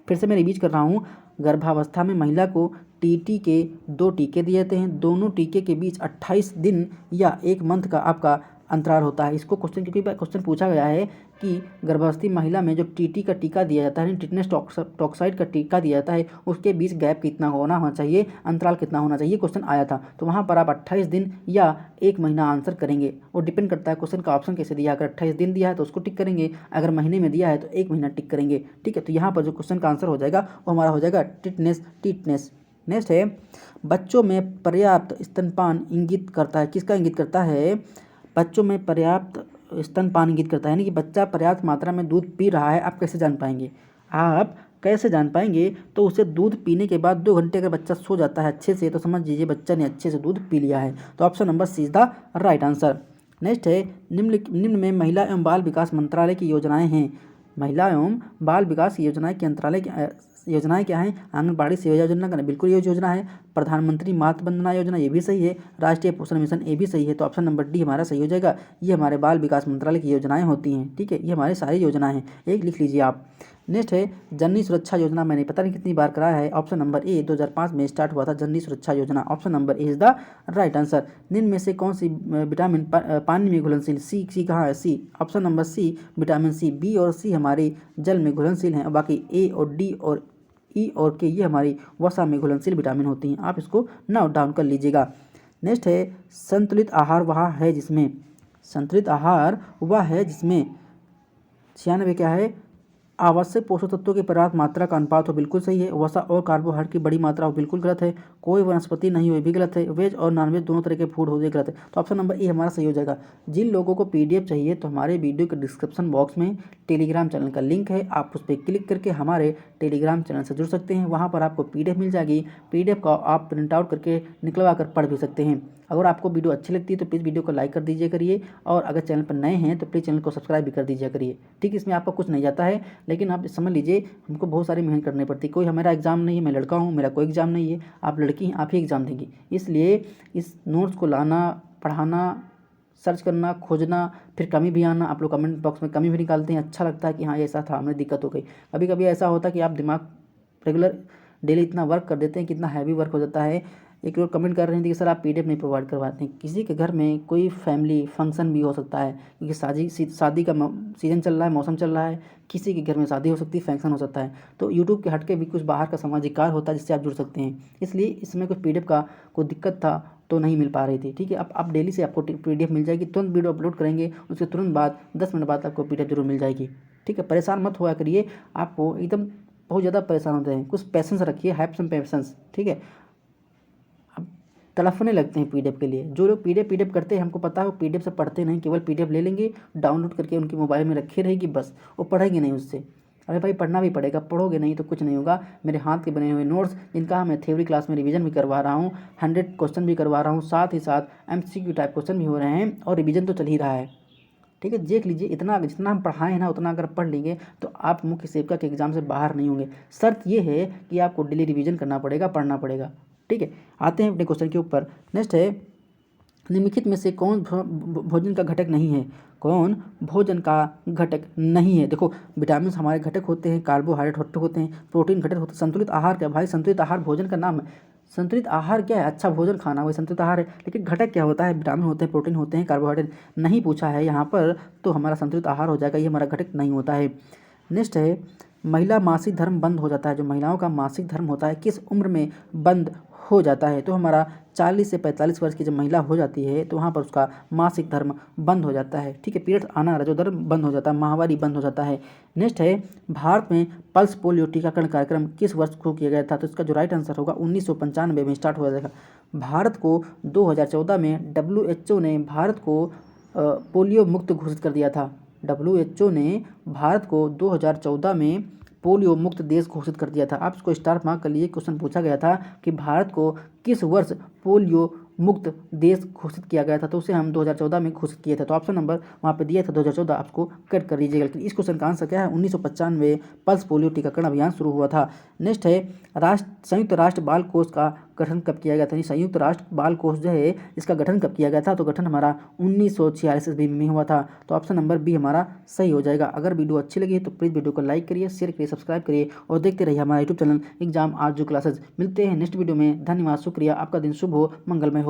फिर से मैं रिवीज कर रहा हूँ, गर्भावस्था में महिला को टीटी के 2 टीके दिए जाते हैं, दोनों टीके के बीच 28 दिन या 1 मंथ का आपका अंतराल होता है। इसको क्वेश्चन क्वेश्चन पूछा गया है कि गर्भवती महिला में जो टीटी का टीका दिया जाता है, टिटनेस टॉक्साइड का टीका दिया जाता है, उसके बीच गैप कितना होना चाहिए, अंतराल कितना होना चाहिए, क्वेश्चन आया था। तो वहाँ पर आप 28 दिन या 1 महीना आंसर करेंगे। वो डिपेंड करता है क्वेश्चन का ऑप्शन कैसे दिया। अगर 28 दिन दिया है तो उसको टिक करेंगे, अगर महीने में दिया है तो 1 महीना टिक करेंगे, ठीक है। तो यहाँ पर जो क्वेश्चन का आंसर हो जाएगा वो हमारा हो जाएगा टिटनेस। नेक्स्ट है, बच्चों में पर्याप्त स्तनपान इंगित करता है? किसका इंगित करता है? बच्चों में पर्याप्त स्तनपान इंगित करता है, यानी कि बच्चा पर्याप्त मात्रा में दूध पी रहा है। आप कैसे जान पाएंगे? तो उसे दूध पीने के बाद 2 घंटे अगर बच्चा सो जाता है अच्छे से, तो समझ लीजिए बच्चा ने अच्छे से दूध पी लिया है। तो option number C is the right answer. Next है, निम्न में महिला एवं बाल विकास मंत्रालय की योजनाएं हैं। महिला एवं बाल विकास योजनाएं क्या हैं? आंगनबाड़ी सेवा योजना का बिल्कुल ये योजना है। प्रधानमंत्री मातृ वंदना योजना, ये भी सही है। राष्ट्रीय पोषण मिशन, ये भी सही है। तो ऑप्शन नंबर डी हमारा सही हो जाएगा। ये हमारे बाल विकास मंत्रालय की योजनाएं होती हैं, ठीक है, ये हमारी सारी योजनाएं हैं, एक लिख लीजिए आप। नेक्स्ट है, जननी सुरक्षा योजना, मैंने पता नहीं कितनी बार कराया है। ऑप्शन नंबर ए 2005 में स्टार्ट हुआ था जननी सुरक्षा योजना। Option number A is the right answer. निम्न में से कौन सी विटामिन पानी में घुलनशील? सी कहाँ है? C. Option number C vitamin C. B और सी हमारे जल में घुलनशील हैं, बाकी ए और डी और ई और के ये हमारी वसा में घुलनशील विटामिन होती हैं। आप इसको नोट डाउन कर लीजिएगा। नेक्स्ट है, संतुलित आहार वह है जिसमें 96 क्या है? आवश्यक पोषक तत्वों की पर्याप्त मात्रा का अनुपात हो, बिल्कुल सही है। वसा और कार्बोहाइड्रेट की बड़ी मात्रा हो, बिल्कुल गलत है। कोई वनस्पति नहीं हो, ये भी गलत है। वेज और नॉनवेज दोनों तरह के फूड हो, ये गलत है। तो ऑप्शन नंबर ए हमारा सही हो जाएगा। जिन लोगों को पीडीएफ चाहिए तो हमारे वीडियो के डिस्क्रिप्शन बॉक्स में टेलीग्राम चैनल का लिंक है, आप उस पर क्लिक करके हमारे टेलीग्राम चैनल से जुड़ सकते हैं। वहाँ पर आपको पीडीएफ मिल जाएगी। पीडीएफ का आप प्रिंट आउट करके निकलवा कर पढ़ भी सकते हैं। अगर आपको वीडियो अच्छी लगती है तो प्लीज़ वीडियो को लाइक कर दीजिए करिए, और अगर चैनल पर नए हैं तो प्लीज़ चैनल को सब्सक्राइब भी कर दीजिए करिए, ठीक। इसमें आपको कुछ नहीं जाता है, लेकिन आप समझ लीजिए हमको बहुत सारी मेहनत करनी पड़ती है। कोई हमारा एग्जाम नहीं है, मैं लड़का हूँ, मेरा कोई एग्जाम नहीं है, आप लड़की हैं, आप ही एग्जाम देंगी। इसलिए इस नोट्स को लाना, पढ़ाना, सर्च करना, खोजना, फिर कमी भी आना। आप लोग कमेंट बॉक्स में कमी भी निकालते हैं, अच्छा लगता है कि हाँ ऐसा था, हमें दिक्कत हो गई। कभी कभी ऐसा होता है कि आप दिमाग रेगुलर डेली इतना वर्क कर देते हैं कि इतना हैवी वर्क हो जाता है, एक लोग कमेंट कर रहे थे कि सर आप PDF नहीं प्रोवाइड करवाते हैं। किसी के घर में कोई फैमिली फंक्शन भी हो सकता है, क्योंकि शादी का सीज़न चल रहा है, मौसम चल रहा है, किसी के घर में शादी हो सकती है, फंक्शन हो सकता है, तो यूट्यूब के हटके भी कुछ बाहर का सामाजिक कार्य होता है जिससे आप जुड़ सकते हैं। इसलिए इसमें कुछ PDF का कोई दिक्कत था तो नहीं मिल पा रही थी। ठीक है, अब आप डेली से आपको PDF मिल जाएगी, तुरंत वीडियो अपलोड करेंगे उसके तुरंत बाद 10 मिनट बाद आपको PDF जरूर मिल जाएगी। ठीक है, परेशान मत हुआ करिए, आपको एकदम बहुत ज़्यादा परेशान होते हैं, कुछ पैसेंस रखिए, हैव सम पैसेंस। ठीक है, अब तड़फने लगते हैं PDF के लिए। जो लोग PDF करते हैं, हमको पता है वो PDF से पढ़ते नहीं, केवल PDF ले लेंगे, डाउनलोड करके उनके मोबाइल में रखी रहेगी, बस वो पढ़ेंगे नहीं उससे। अरे भाई पढ़ना भी पड़ेगा, पढ़ोगे नहीं तो कुछ नहीं होगा। मेरे हाथ के बने हुए नोट्स जिनका मैं थ्योरी क्लास में रिवीजन भी करवा रहा हूँ, 100 क्वेश्चन भी करवा रहा हूँ, साथ ही साथ MCQ टाइप क्वेश्चन भी हो रहे हैं और रिवीजन तो चल ही रहा है। ठीक है, देख लीजिए, इतना जितना हम पढ़ाए हैं ना उतना अगर पढ़ लेंगे तो आप मुख्य सेविका के एग्जाम से बाहर नहीं होंगे। शर्त ये है कि आपको डेली रिवीजन करना पड़ेगा, पढ़ना पड़ेगा। ठीक है, आते हैं अपने क्वेश्चन के ऊपर। नेक्स्ट है, निम्नलिखित में से कौन भोजन का घटक नहीं है? कौन भोजन का घटक नहीं है? देखो, विटामिन हमारे घटक होते हैं, कार्बोहाइड्रेट घटक होते हैं, प्रोटीन घटक होते हैं। संतुलित आहार क्या भाई? संतुलित आहार भोजन का नाम है। संतुलित आहार क्या है? अच्छा भोजन खाना, वही संतुलित आहार है। लेकिन घटक क्या होता है? विटामिन होते हैं, प्रोटीन होते हैं, कार्बोहाइड्रेट नहीं पूछा है यहाँ पर, तो हमारा संतुलित आहार हो जाएगा, ये हमारा घटक नहीं होता है। नेक्स्ट है, महिला मासिक धर्म बंद हो जाता है। जो महिलाओं का मासिक धर्म होता है किस उम्र में बंद हो जाता है? तो हमारा 40 से 45 वर्ष की जब महिला हो जाती है तो वहाँ पर उसका मासिक धर्म बंद हो जाता है। ठीक है, पीरियड्स आना, रजोधर्म बंद हो जाता है, माहवारी बंद हो जाता है। नेक्स्ट है, भारत में पल्स पोलियो टीकाकरण कार्यक्रम किस वर्ष को किया गया था? तो इसका जो राइट आंसर होगा 1995 में स्टार्ट हो जाएगा। भारत को 2014 में WHO ने भारत को पोलियो मुक्त घोषित कर दिया था। WHO ने भारत को 2014 में पोलियो मुक्त देश घोषित कर दिया था। आप इसको स्टार मार्क कर लिए, क्वेश्चन पूछा गया था कि भारत को किस वर्ष पोलियो मुक्त देश घोषित किया गया था, तो उसे हम 2014 में घोषित किए थे। तो ऑप्शन नंबर वहाँ पे दिया था 2014, आपको कट कर दीजिएगा। लेकिन इस क्वेश्चन का आंसर क्या है? 1995 पल्स पोलियो टीकाकरण अभियान शुरू हुआ था। नेक्स्ट है, संयुक्त राष्ट्र बाल कोष का गठन कब किया गया था? संयुक्त राष्ट्र बाल कोष जो है इसका गठन कब किया गया था? तो गठन हमारा 1946 ईस्वी में हुआ था। तो ऑप्शन नंबर बी हमारा सही हो जाएगा। अगर वीडियो अच्छी लगी तो प्लीज़ वीडियो को लाइक करिए, शेयर करिए, सब्सक्राइब करिए और देखते रहिए हमारा यूट्यूब चैनल एग्जाम आज जो क्लासेज। मिलते हैं नेक्स्ट वीडियो में। धन्यवाद, शुक्रिया, आपका दिन शुभ हो, मंगलमय हो।